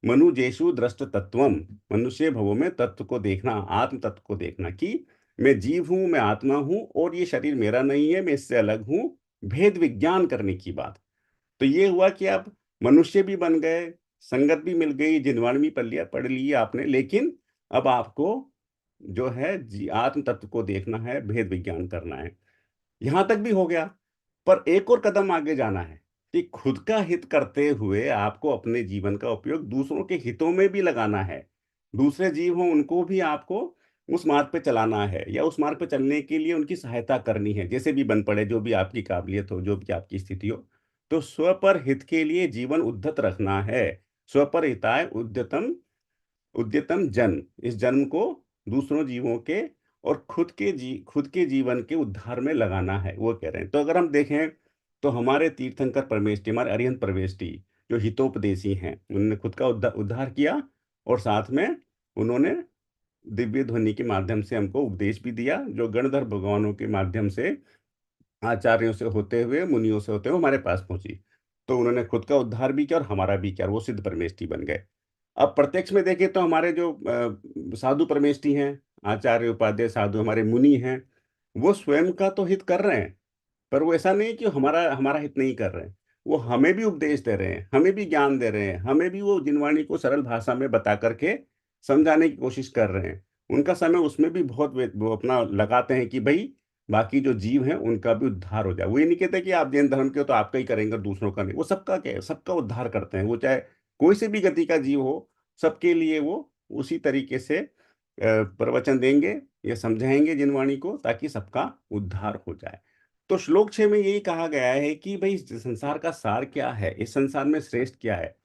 मनुजेषु दृष्ट तत्वम, मनुष्य भवों में तत्व को देखना, आत्म तत्व को देखना, कि मैं जीव हूं, मैं आत्मा हूं, और ये शरीर मेरा नहीं है, मैं इससे अलग हूं। भेद विज्ञान करने की बात। तो ये हुआ कि आप मनुष्य भी बन गए, संगत भी मिल गई, जिनवाण भी पढ़ ली आपने, लेकिन अब आपको जो है आत्म तत्व को देखना है, भेद विज्ञान करना है। यहां तक भी हो गया, पर एक और कदम आगे जाना है, कि खुद का हित करते हुए आपको अपने जीवन का उपयोग दूसरों के हितों में भी लगाना है। दूसरे जीव हों, उनको भी आपको उस मार्ग पे चलाना है, या उस मार्ग पे चलने के लिए उनकी सहायता करनी है, जैसे भी बन पड़े, जो भी आपकी काबिलियत हो, जो भी आपकी स्थिति हो। तो स्व पर हित के लिए जीवन उद्धत रखना है। स्व पर हिताय उद्यतम, उद्यतम जन, इस जन्म को दूसरों जीवों के और खुद के जीवन के उद्धार में लगाना है, वो कह रहे हैं। तो अगर हम देखें, तो हमारे तीर्थंकर परमेष्ठी, हमारे अरिहंत परमेष्ठी, जो हितोपदेशी हैं, उन्होंने खुद का उद्धार किया, और साथ में उन्होंने दिव्य ध्वनि के माध्यम से हमको उपदेश भी दिया, जो गणधर भगवानों के माध्यम से, आचार्यों से होते हुए, मुनियों से होते हुए हमारे पास पहुंची। तो उन्होंने खुद का उद्धार भी किया और हमारा भी किया, और वो सिद्ध परमेष्ठी बन गए। अब प्रत्यक्ष में देखें तो हमारे जो साधु परमेष्ठी हैं, आचार्य उपाध्याय साधु, हमारे मुनि हैं, वो स्वयं का तो हित कर रहे हैं, पर वो ऐसा नहीं कि हमारा हमारा हित नहीं कर रहे हैं। वो हमें भी उपदेश दे रहे हैं, हमें भी ज्ञान दे रहे हैं, हमें भी वो जिनवाणी को सरल भाषा में बता करके समझाने की कोशिश कर रहे हैं। उनका समय उसमें भी बहुत वो अपना लगाते हैं, कि भाई बाकी जो जीव हैं उनका भी उद्धार हो जाए। वो ये नहीं कहते कि आप जैन धर्म के हो तो आपका ही करेंगे, दूसरों का नहीं। वो सबका क्या है, सबका उद्धार करते हैं। वो चाहे कोई से भी गति का जीव हो, सबके लिए वो उसी तरीके से प्रवचन देंगे या समझाएंगे जिनवाणी को, ताकि सबका उद्धार हो जाए। तो श्लोक 6 में यही कहा गया है कि भाई इस संसार का सार क्या है, इस संसार में श्रेष्ठ क्या है।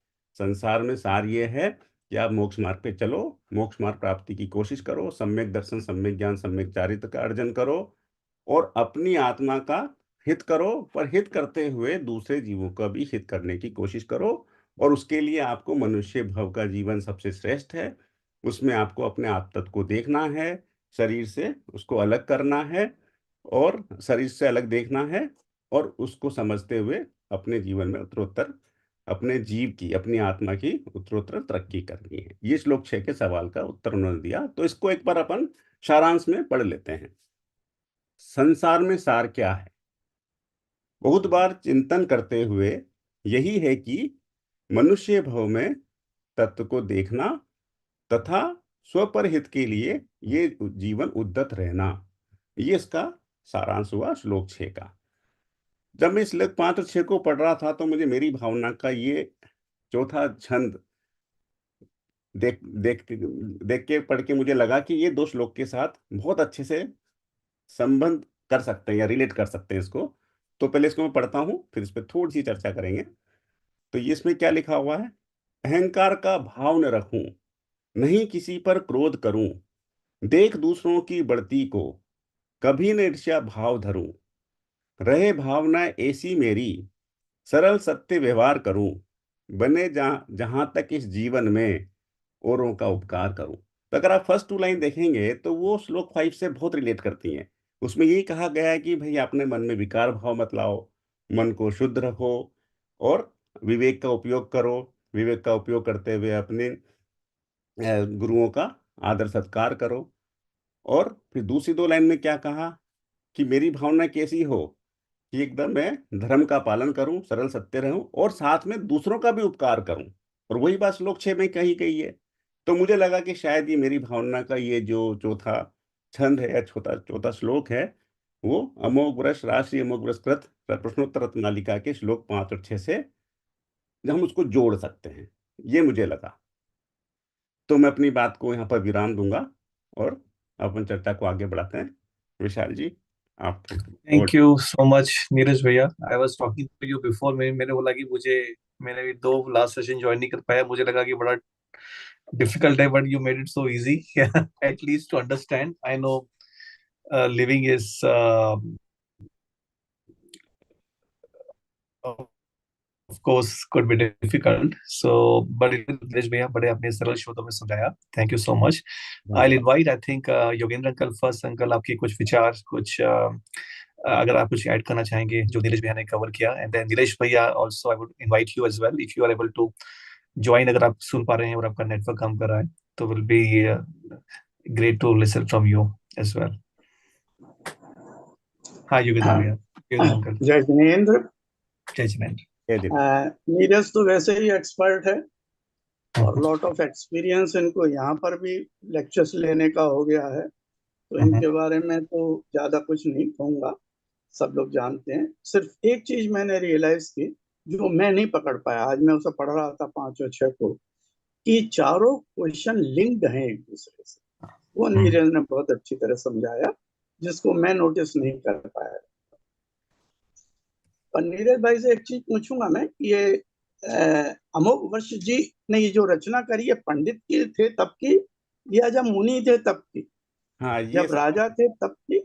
संसार में सार ये है कि आप मोक्ष मार्ग पे चलो, मोक्ष मार्ग प्राप्ति की कोशिश करो, सम्यक दर्शन, सम्यक ज्ञान, सम्यक चारित्र का अर्जन करो, और अपनी आत्मा का हित करो, पर हित करते हुए दूसरे जीवों का भी हित करने की कोशिश करो। और उसके लिए आपको मनुष्य भव का जीवन सबसे श्रेष्ठ है। उसमें आपको अपने आप तत्व को देखना है, शरीर से उसको अलग करना है, और शरीर से अलग देखना है, और उसको समझते हुए अपने जीवन में उत्तरोत्तर, अपने जीव की, अपनी आत्मा की उत्तरोत्तर तरक्की करनी है। ये श्लोक 6 के सवाल का उत्तर उन्होंने दिया। तो इसको एक बार अपन सारांश में पढ़ लेते हैं। संसार में सार क्या है? बहुत बार चिंतन करते हुए यही है कि मनुष्य भव में तत्व को देखना, तथा स्वपरहित के लिए ये जीवन उद्यत रहना। ये इसका सारांश हुआ श्लोक 6 का। जब मैं श्लोक 5 और 6 को पढ़ रहा था, तो मुझे मेरी भावना का ये चौथा छंद देख देख देख के पढ़ के मुझे लगा कि ये दो श्लोक के साथ बहुत अच्छे से संबंध कर सकते हैं, या रिलेट कर सकते हैं इसको। तो पहले इसको मैं पढ़ता हूँ, फिर इस पर थोड़ी सी चर्चा करेंगे। तो ये इसमें क्या लिखा हुआ है? अहंकार का भाव न रखूं, नहीं किसी पर क्रोध करूं, देख दूसरों की बढ़ती को, कभी न ईर्ष्या भाव धरूं, रहे भावना ऐसी मेरी, सरल सत्य व्यवहार करूं, बने जहां जहां तक इस जीवन में औरों का उपकार करूं। तो अगर आप फर्स्ट टू लाइन देखेंगे, तो वो श्लोक 5 से बहुत रिलेट करती हैं। उसमें यही कहा गया है कि भाई अपने मन में विकार भाव मत लाओ, मन को शुद्ध रखो, और विवेक का उपयोग करो। विवेक का उपयोग करते हुए अपने गुरुओं का आदर सत्कार करो। और फिर दूसरी दो लाइन में क्या कहा, कि मेरी भावना कैसी हो, कि एकदम मैं धर्म का पालन करूं, सरल सत्य रहूं, और साथ में दूसरों का भी उपकार करूं। और वही बात श्लोक 6 में कही गई है। तो मुझे लगा कि शायद ये मेरी भावना का ये जो चौथा छंद है, या चौथा चौथा श्लोक है, वो अमोघ वर्ष, राशि अमोघ वर्ष कृत प्रश्नोत्तर रत्नालिका के श्लोक 5 और 6 से हम उसको जोड़ सकते हैं। ये मुझे लगा। तो मैं अपनी बात को यहाँ पर विराम दूंगा और अपन चर्चा को आगे बढ़ाते हैं। विशाल जी, आप और। Thank you so much Neeraj भैया। I was talking to you before, मैंने बोला कि मुझे, मैंने भी दो लास्ट सेशन ज्वाइन नहीं कर पाया, मुझे लगा कि बड़ा डिफिकल्ट है, but you made it so easy at least to understand. I know living is of course could be difficult, so but Dinesh भैया बड़े अपने सरल शब्दों में समझाया, थैंक यू सो मच। आई धन्यवाद। Invite, I think Yogendra uncle first. Uncle आपकी कुछ विचार, कुछ अगर आप कुछ ऐड करना चाहेंगे जो नीरज भैया ने कवर किया, एंड देन नीरज भैया also I would invite you as well if you are able to join, अगर आप सुन पा रहे हैं और आपका नेटवर्क काम कर रहा है तो will be great to listen from you as well. हाँ योगेंद्र भैया, योगेंद्र अंकल। जय जिनेन्द्र। जय जिनेन्द्र। जय दिन। नीरज तो वैसे ही एक्सपर्ट है और लॉट ऑफ एक्सपीरियंस इनको यहाँ पर भी लेक्चर्स लेने का हो गया है, तो इनके बारे में तो ज्यादा कुछ नहीं कहूँगा, सब लोग जानते हैं। सिर्फ एक चीज मैंने रियलाइज की जो मैं नहीं पकड़ पाया, आज मैं उसे पढ़ रहा था 5 और 6 को, कि चारों क्वेश्चन लिंक्ड हैं एक दूसरे से। वो नीरज ने बहुत अच्छी तरह समझाया, जिसको मैं नोटिस नहीं कर पाया। और नीरज भाई से एक चीज पूछूंगा मैं, ये अमोघ वर्ष जी ने ये जो रचना करी है, पंडित की थे तब की या जब मुनि थे तब की? हाँ, ये जब राजा थे तब की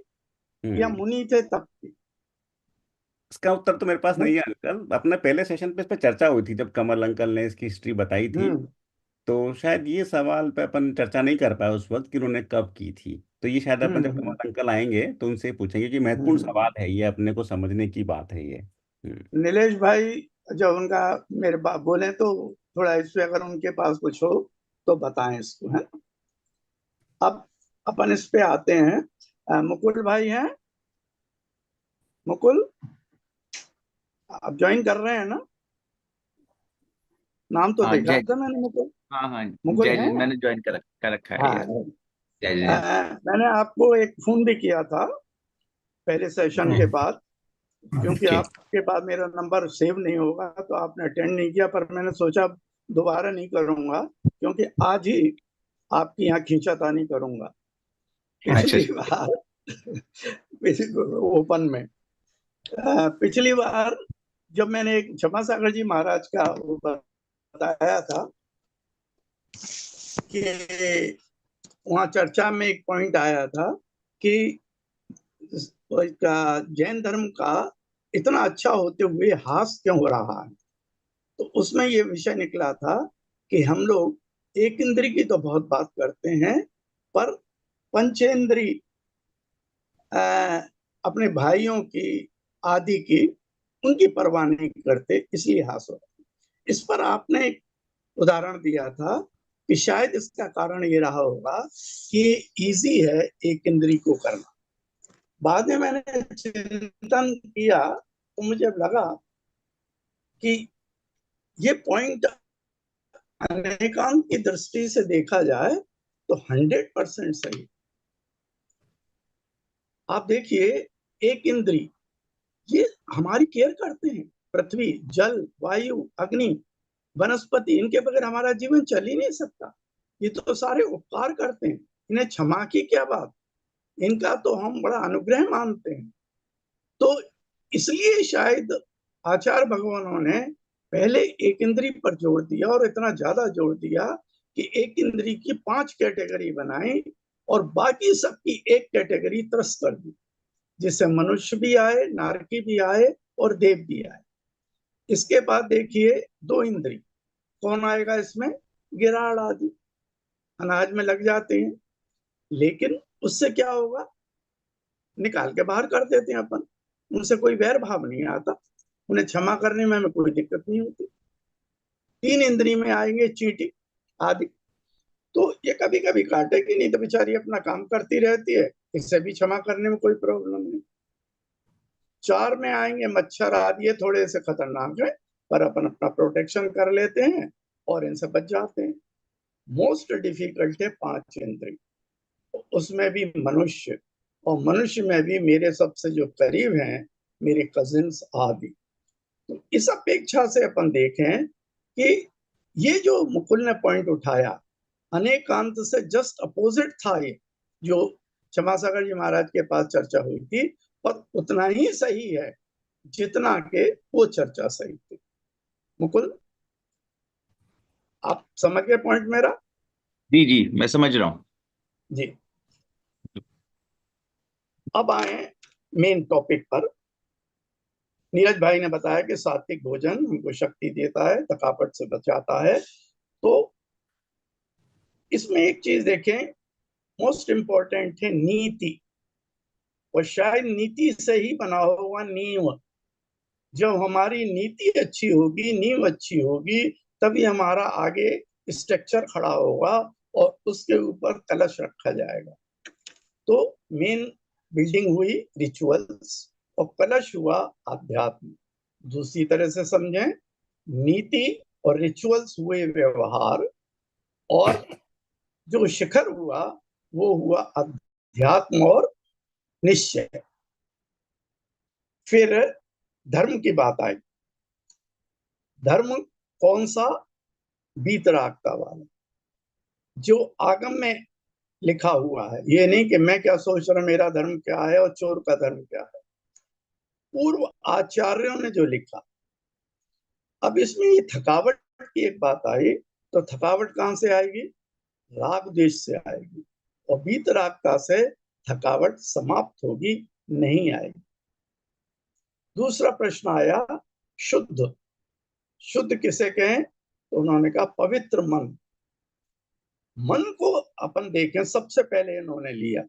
या हम्म मुनि थे तब की? इसका उत्तर तो मेरे पास नहीं है अंकल। अपने पहले सेशन पे इस पे चर्चा हुई थी जब कमल अंकल ने इसकी हिस्ट्री बताई थी। हम्म तो शायद ये सवाल पे अपन चर्चा नहीं कर पाए उस वक्त कि उन्होंने कब की थी। तो ये शायद अपन जब हम्म कमल अंकल आएंगे तो उनसे पूछेंगे कि महत्वपूर्ण हम्म। सवाल है ये, अपने को समझने की बात है ये। नीलेश भाई जब उनका मेरे बाप बोले तो थोड़ा इस पे अगर उनके पास कुछ हो तो बताएं इसको, है ना? अब अपन इस पे आते हैं। मुकुल भाई हैं? मुकुल, आप ज्वाइन कर रहे हैं ना? नाम तो हाँ देखा जय। था मैंने, मुकुल। हाँ हाँ। मुकुल जय हैं? मैंने ज्वाइन कर रखा है, हाँ। यस। जय जिनेन्द्र। मैंने आपको एक फोन भी किया था पहले सेशन के बाद, क्योंकि ठीक। आपके बाद मेरा नंबर सेव नहीं होगा तो आपने अटेंड नहीं किया, पर मैंने सोचा दोबारा नहीं करूंगा, क्योंकि आज ही आपकी यहाँ खींचातानी करूंगा। अच्छा पिछली अच्छा। बार ओपन में, पिछली बार जब मैंने एक क्षमा सागर जी महाराज का वो बताया था कि वहाँ चर्चा में एक पॉइंट आया था कि जैन धर्म का इतना अच्छा होते हुए हास क्यों हो रहा है। तो उसमें ये विषय निकला था कि हम लोग एक इंद्री की तो बहुत बात करते हैं, पर पंचेंद्री अपने भाइयों की, आदि की, उनकी परवाह नहीं करते, इसलिए हास हो रहा है। इस पर आपने एक उदाहरण दिया था कि शायद इसका कारण ये रहा होगा कि इजी है एक इंद्री को करना। बाद में मैंने चिंतन किया तो मुझे लगा कि ये पॉइंट अनेकांत की दृष्टि से देखा जाए तो 100% सही। आप देखिए, एक इंद्री ये हमारी केयर करते हैं, पृथ्वी, जल, वायु, अग्नि, वनस्पति, इनके बगैर हमारा जीवन चल ही नहीं सकता। ये तो सारे उपकार करते हैं, इन्हें क्षमा की क्या बात, इनका तो हम बड़ा अनुग्रह मानते हैं। तो इसलिए शायद आचार्य भगवानों ने पहले एक इंद्री पर जोर दिया और इतना ज्यादा जोर दिया कि एक इंद्री की 5 कैटेगरी बनाई और बाकी सबकी एक कैटेगरी त्रस्त कर दी, जिससे मनुष्य भी आए, नारकी भी आए और देव भी आए। इसके बाद देखिए, 2 इंद्री कौन आएगा इसमें? गिराड़ आदि अनाज में लग जाते हैं, लेकिन उससे क्या होगा? निकाल के बाहर कर देते हैं अपन, उनसे कोई वैर भाव नहीं आता, उन्हें क्षमा करने में हमें कोई दिक्कत नहीं होती। 3 इंद्री में आएंगे चींटी आदि, तो ये कभी कभी काटेगी नहीं तो बेचारी अपना काम करती रहती है, इससे भी क्षमा करने में कोई प्रॉब्लम नहीं। 4 में आएंगे मच्छर आदि, ये थोड़े से खतरनाक है, पर अपन अपना प्रोटेक्शन कर लेते हैं और इनसे बच जाते हैं। मोस्ट डिफिकल्ट है 5 इंद्री, उसमें भी मनुष्य, और मनुष्य में भी मेरे सबसे जो करीब हैं मेरे कजिन्स आदि। तो इस अपेक्षा से अपन देखें कि ये जो मुकुल ने पॉइंट उठाया, अनेकांत से जस्ट अपोजिट था ये जो क्षमासागर जी महाराज के पास चर्चा हुई थी, और उतना ही सही है जितना के वो चर्चा सही थी। मुकुल, आप समझ गए पॉइंट मेरा? जी जी, मैं समझ रहा हूँ। जी, अब आए मेन टॉपिक पर। नीरज भाई ने बताया कि सात्विक भोजन हमको शक्ति देता है, थकावट से बचाता है। तो इसमें एक चीज देखें, मोस्ट इंपॉर्टेंट है नीति, और शायद नीति से ही बना होगा नींव। जब हमारी नीति अच्छी होगी, नींव अच्छी होगी, तभी हमारा आगे स्ट्रक्चर खड़ा होगा और उसके ऊपर कलश रखा जाएगा। तो मेन बिल्डिंग हुई रिचुअल्स और कलश हुआ अध्यात्म। दूसरी तरह से समझें, नीति और रिचुअल्स हुए व्यवहार, और जो शिखर हुआ वो हुआ अध्यात्म और निश्चय। फिर धर्म की बात आई। धर्म कौन सा? वीतरागता वाला, जो आगम में लिखा हुआ है। ये नहीं कि मैं क्या सोच रहा हूं मेरा धर्म क्या है और चोर का धर्म क्या है। पूर्व आचार्यों ने जो लिखा। अब इसमें ये थकावट की एक बात आई, तो थकावट कहां से आएगी? राग द्वेष से आएगी, और वीतरागता से थकावट समाप्त होगी, नहीं आएगी। दूसरा प्रश्न आया, शुद्ध। शुद्ध किसे कहें? तो उन्होंने कहा पवित्र मन। मन को अपन देखें, सबसे पहले इन्होंने लिया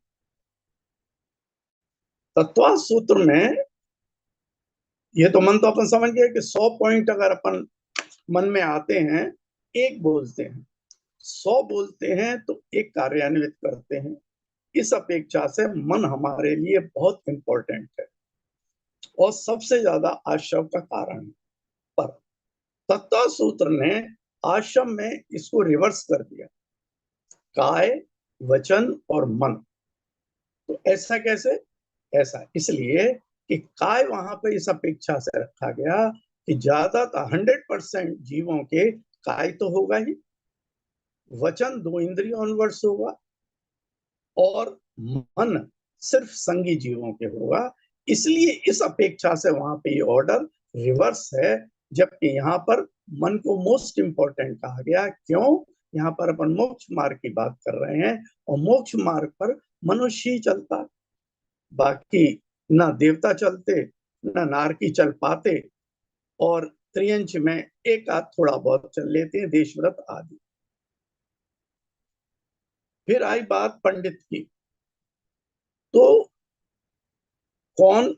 तत्व सूत्र में। ये तो मन तो अपन समझ गए कि 100 पॉइंट अगर अपन मन में आते हैं, एक बोलते हैं, 100 बोलते हैं तो एक कार्यान्वित करते हैं। इस अपेक्षा से मन हमारे लिए बहुत इंपॉर्टेंट है और सबसे ज्यादा आश्रम का कारण है। पर तत्व सूत्र ने आश्रम में इसको रिवर्स कर दिया, काय, वचन और मन। तो ऐसा कैसे? ऐसा इसलिए कि काय वहां पर इस अपेक्षा से रखा गया कि ज्यादातर 100% जीवों के काय तो होगा ही, वचन 2 इंद्रियों अनवर्स होगा, और मन सिर्फ संगी जीवों के होगा। इसलिए इस अपेक्षा से वहां पे ये ऑर्डर रिवर्स है, जबकि यहाँ पर मन को मोस्ट इंपॉर्टेंट कहा गया। क्यों? यहाँ पर अपन मोक्ष मार्ग की बात कर रहे हैं, और मोक्ष मार्ग पर मनुष्य ही चलता, बाकी ना देवता चलते, ना नारकी चल पाते, और त्रियंच में एक आध थोड़ा बहुत चल लेते हैं, देशव्रत आदि। फिर आई बात पंडित की। तो कौन?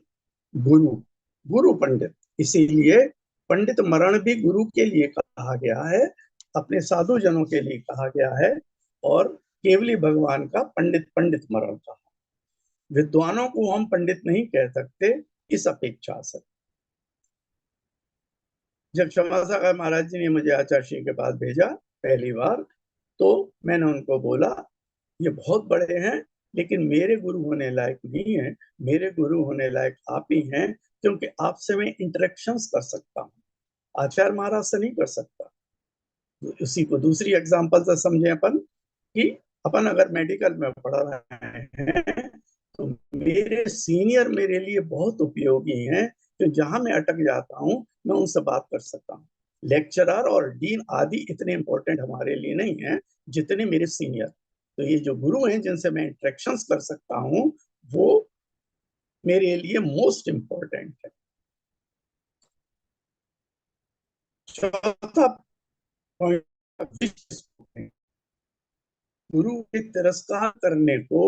गुरु। गुरु पंडित। इसीलिए पंडित मरण भी गुरु के लिए कहा गया है, अपने साधु जनों के लिए कहा गया है, और केवली भगवान का पंडित पंडित मरण कहा। विद्वानों को हम पंडित नहीं कह सकते इस अपेक्षा से। जब क्षमासागर महाराज जी ने मुझे आचार्य श्री के पास भेजा पहली बार, तो मैंने उनको बोला ये बहुत बड़े हैं, लेकिन मेरे गुरु होने लायक नहीं है। मेरे गुरु होने लायक आप ही हैं, क्योंकि आपसे मैं इंटरेक्शंस कर सकता हूँ, आचार्य महाराज से नहीं कर सकता। उसी को दूसरी एग्जांपल से समझे अपन, कि अपन अगर मेडिकल में पढ़ रहे हैं तो मेरे सीनियर मेरे लिए बहुत उपयोगी हैं, तो जहां मैं अटक जाता हूं मैं उनसे बात कर सकता हूँ। लेक्चरर और डीन आदि इतने इंपॉर्टेंट हमारे लिए नहीं है जितने मेरे सीनियर। तो ये जो गुरु हैं जिनसे मैं इंटरेक्शंस कर सकता हूँ, वो मेरे लिए मोस्ट इंपॉर्टेंट है। चौथा पॉइंट, गुरु के तिरस्कार करने को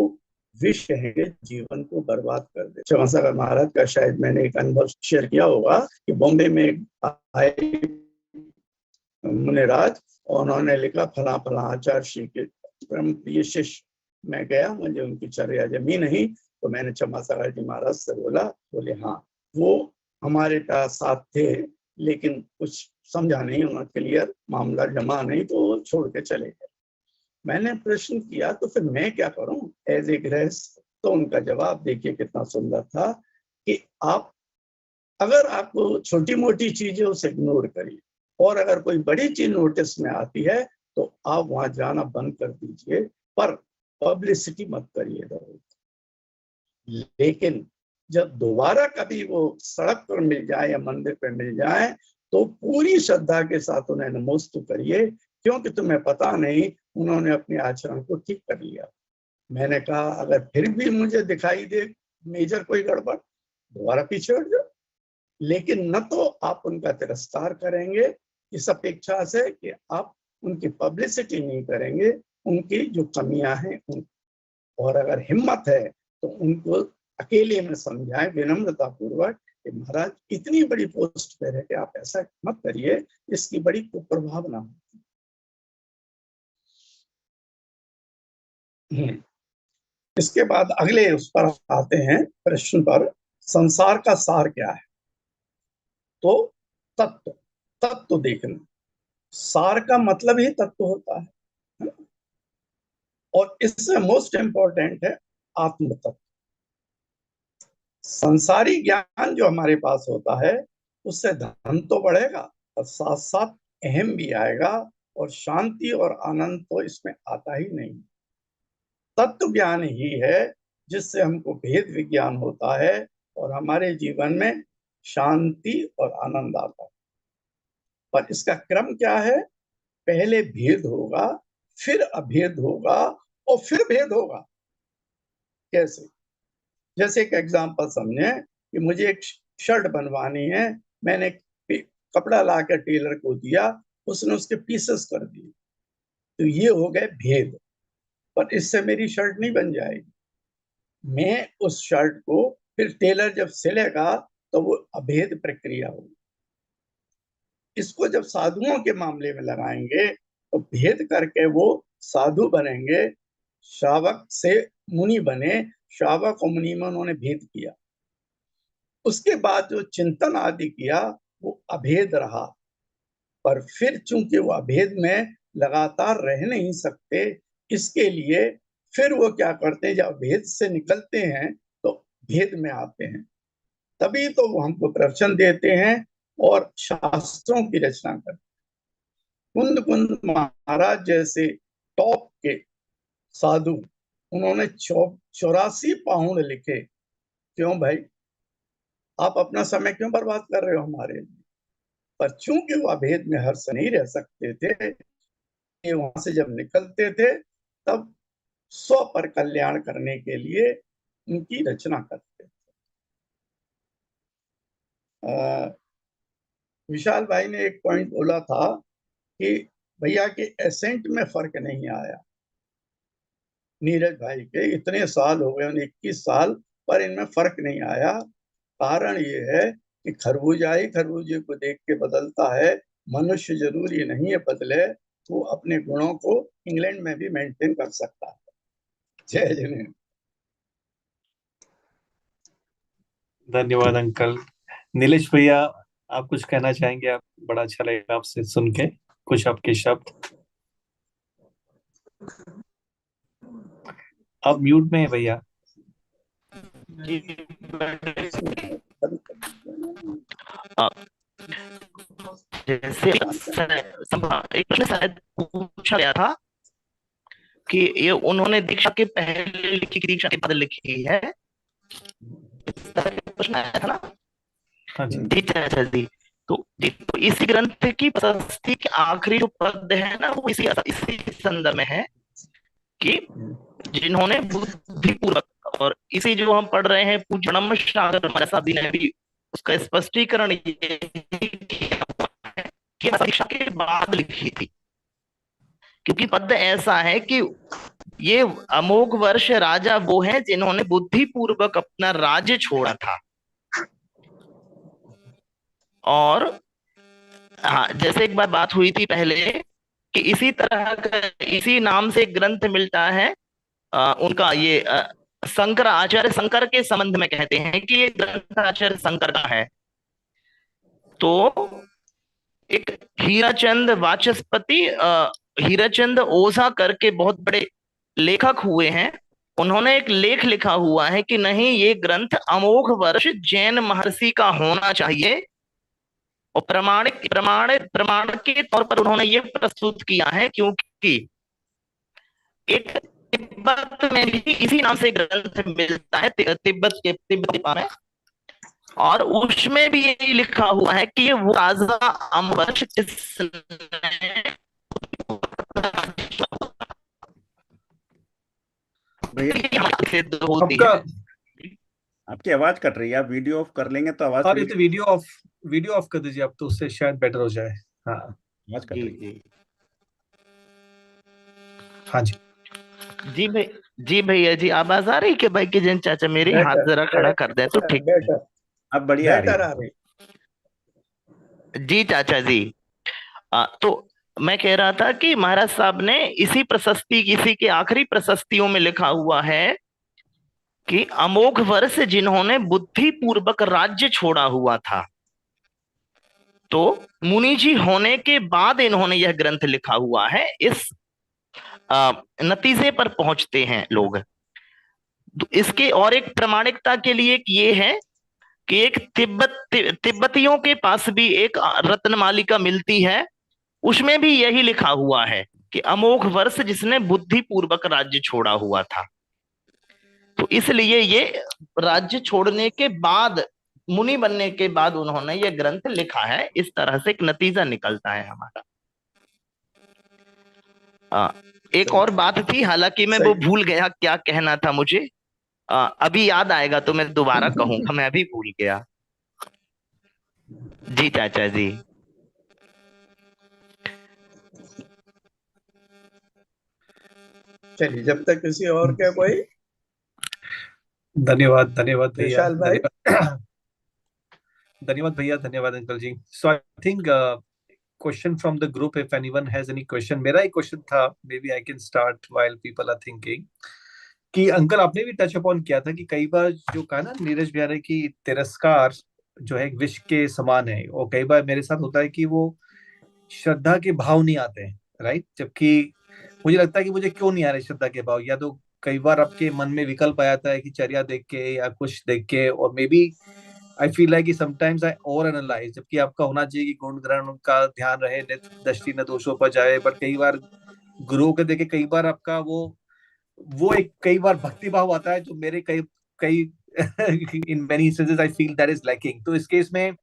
विष कहेंगे, जीवन को बर्बाद कर दे। क्षमासागर महाराज का शायद मैंने एक अनुभव शेयर किया होगा कि बॉम्बे में आए मुनिराज, और उन्होंने लिखा फला फला आचार्य श्री के परम प्रिय शिष्य। मैं गया, मुझे उनकी चर्या जमी नहीं, तो मैंने क्षमासागर जी महाराज से बोला, बोले हाँ वो हमारे साथ थे, लेकिन कुछ समझा नहीं, उन्होंने क्लियर मामला जमा नहीं, तो छोड़ के चले गए। मैंने प्रश्न किया तो फिर मैं क्या करूं एज ए गृहस्थ? तो उनका जवाब देखिए कितना सुंदर था, कि आप अगर आपको छोटी मोटी चीजें उसे इग्नोर करिए, और अगर कोई बड़ी चीज नोटिस में आती है तो आप वहां जाना बंद कर दीजिए, पर पब्लिसिटी मत करिए। लेकिन जब दोबारा कभी वो सड़क पर मिल जाए या मंदिर पर मिल जाए तो पूरी श्रद्धा के साथ उन्हें नमोस्तु करिए, क्योंकि तुम्हें पता नहीं उन्होंने अपने आचरण को ठीक कर लिया। मैंने कहा अगर फिर भी मुझे दिखाई दे मेजर कोई गड़बड़, दोबारा पीछे हट जाओ, लेकिन न तो आप उनका तिरस्कार करेंगे इस अपेक्षा से कि आप उनकी पब्लिसिटी नहीं करेंगे, उनकी जो कमियां हैं उन, और अगर हिम्मत है तो उनको अकेले में समझाएं विनम्रता पूर्वक कि महाराज इतनी बड़ी पोस्ट पर है कि आप ऐसा मत करिए, इसकी बड़ी कुप्रभावना होती है। इसके बाद अगले उस पर आते हैं प्रश्न पर, संसार का सार क्या है? तो तत्व, तत्व देखना, सार का मतलब ही तत्व होता है। और इससे मोस्ट इंपॉर्टेंट है आत्म तत्व। संसारी ज्ञान जो हमारे पास होता है उससे धन तो बढ़ेगा और साथ साथ अहम भी आएगा, और शांति और आनंद तो इसमें आता ही नहीं। तत्व ज्ञान ही है जिससे हमको भेद विज्ञान होता है और हमारे जीवन में शांति और आनंद आता है। पर इसका क्रम क्या है? पहले भेद होगा, फिर अभेद होगा, और फिर भेद होगा। कैसे? जैसे एक एग्जांपल समझे कि मुझे एक शर्ट बनवानी है, मैंने कपड़ा लाकर टेलर को दिया, उसने उसके पीसेस कर दिए, तो ये हो गए भेद। पर इससे मेरी शर्ट नहीं बन जाएगी। मैं उस शर्ट को फिर टेलर जब सिलेगा तो वो अभेद प्रक्रिया होगी। इसको जब साधुओं के मामले में लगाएंगे तो भेद करके वो साधु बनेंगे, श्रावक से मुनि बने, श्रावक और मुनि में उन्होंने भेद किया। उसके बाद जो चिंतन आदि किया वो अभेद रहा, पर फिर चूंकि वो अभेद में लगातार रह नहीं सकते, इसके लिए फिर वो क्या करते हैं, जब भेद से निकलते हैं तो भेद में आते हैं, तभी तो वो हमको प्रवचन देते हैं और शास्त्रों की रचना करते हैं। कुंद कुंद महाराज जैसे टॉप के साधु, उन्होंने 84 पाउंड लिखे। क्यों भाई, आप अपना समय क्यों बर्बाद कर रहे हो हमारे लिए? पर चूंकि वो अभेद में हर्ष नहीं रह सकते थे, वहां से जब निकलते थे तब स्व पर कल्याण करने के लिए उनकी रचना करते थे। विशाल भाई ने एक पॉइंट बोला था कि भैया के एसेंट में फर्क नहीं आया। नीरज भाई के इतने साल हो गए, 21 साल, पर इनमें फर्क नहीं आया। कारण ये है कि खरबूजा ही खरबूजे को देख के बदलता है, मनुष्य जरूरी नहीं है बदले, वो अपने गुणों को इंग्लैंड में भी मेंटेन कर सकता है। जय जिनेन्द्र। धन्यवाद अंकल। नीलेश भैया, आप कुछ कहना चाहेंगे? आप, बड़ा अच्छा लगा आपसे सुन के कुछ आपके शब्द। आप म्यूट में है भैया। जैसे एक प्रश्न शायद पूछा गया था कि ये उन्होंने दीक्षा के पहले लिखी कि दीक्षा के बाद लिखी है, प्रश्न आया था ना? हाँ जी। जी। तो इसी ग्रंथ की प्रशस्ति के आखिरी जो पद है ना, वो इसी संदर्भ में है कि जिन्होंने बुद्धिपूर्वक, और इसी जो हम पढ़ रहे हैं पूज्य ब्रह्म सागर महाराज साहब जी ने भी उसका स्पष्टीकरण ये किया है कि दीक्षा के बाद लिखी थी, क्योंकि पद ऐसा है कि ये अमोघ वर्ष राजा वो हैं जिन्होंने बुद्धिपूर्वक अपना राज्य छोड़ा था। और हाँ, जैसे एक बार बात हुई थी पहले कि इसी तरह का इसी नाम से ग्रंथ मिलता है, उनका ये शंकर, आचार्य शंकर के संबंध में कहते हैं कि ये ग्रंथ आचार्य शंकर का है। तो एक हीराचंद वाचस्पति, हीराचंद ओझा करके बहुत बड़े लेखक हुए हैं, उन्होंने एक लेख लिखा हुआ है कि नहीं, ये ग्रंथ अमोघ वर्ष जैन महर्षि का होना चाहिए, और प्रमाण के तौर पर उन्होंने ये प्रस्तुत किया है, क्योंकि एक तिब्बत में भी इसी नाम से ग्रंथ मिलता है, तिब्बत में, और उसमें भी यही लिखा हुआ है कि वो राजा अम्बरीश जिसने भैया सिद्ध होती आपका है। आपकी आवाज कट रही है, आप वीडियो ऑफ कर लेंगे तो आवाज और ये थोड़ी तो वीडियो ऑफ कर दीजिए आप, तो उससे शायद बेटर हो जाए। हाँ आवाज कट जी रही है। जी हाँ जी। जी भैया जी, आवाज आ रही कि भाई कि जैन चाचा मेरे हाथ जरा खड़ा कर दें तो ठीक है। बेटर अब बढ़िया आ रही बेटर है। आ रही। जी चाचा जी, तो मैं कह रहा था कि महाराज साहब ने इसी के आखिरी प्रशस्तियों में लिखा हुआ है कि अमोघ वर्ष जिन्होंने बुद्धि पूर्वक राज्य छोड़ा हुआ था। तो मुनि जी होने के बाद इन्होंने यह ग्रंथ लिखा हुआ है, इस नतीजे पर पहुंचते हैं लोग। तो इसके और एक प्रामाणिकता के लिए एक ये है कि एक तिब्बतियों के पास भी एक रत्नमालिका मिलती है, उसमें भी यही लिखा हुआ है कि अमोघ वर्ष जिसने बुद्धि पूर्वक राज्य छोड़ा हुआ था। तो इसलिए ये राज्य छोड़ने के बाद, मुनि बनने के बाद उन्होंने ये ग्रंथ लिखा है। इस तरह से एक नतीजा निकलता है हमारा। एक और बात थी, हालांकि मैं वो सही। भूल गया क्या कहना था मुझे। अभी याद आएगा तो मैं दोबारा कहूंगा, मैं अभी भूल गया। जी चाचा जी। चलिए, जब तक किसी और क्या कोई। धन्यवाद भैया, विशाल भाई। धन्यवाद भैया, धन्यवाद uncle ji. So I think question from the group, if anyone has any question. मेरा एक क्वेश्चन था, maybe I can start while people are thinking, कि अंकल आपने भी टच अपॉन किया था कि कई बार जो कहा ना नीरज भैया ने कि तिरस्कार जो है एक विष के समान है, और कई बार मेरे साथ होता है कि वो श्रद्धा के भाव नहीं आते हैं, राइट? जबकि मुझे लगता है कि मुझे क्यों नहीं आ रहे श्रद्धा के भाव, या तो कई बार आपके मन में विकल्प आ जाता है कि चर्या देख के या कुछ देख के, और may be I feel like sometimes I over analyse, जबकि आपका होना चाहिए कि गुण ग्रहण का ध्यान रहे, दृष्टि न दोषों पर जाए। बट कई बार गुरु के देखे, कई बार आपका वो एक कई बार भक्ति भाव आता है जो मेरे कई कई in many instances I feel that is lacking. तो इस केस में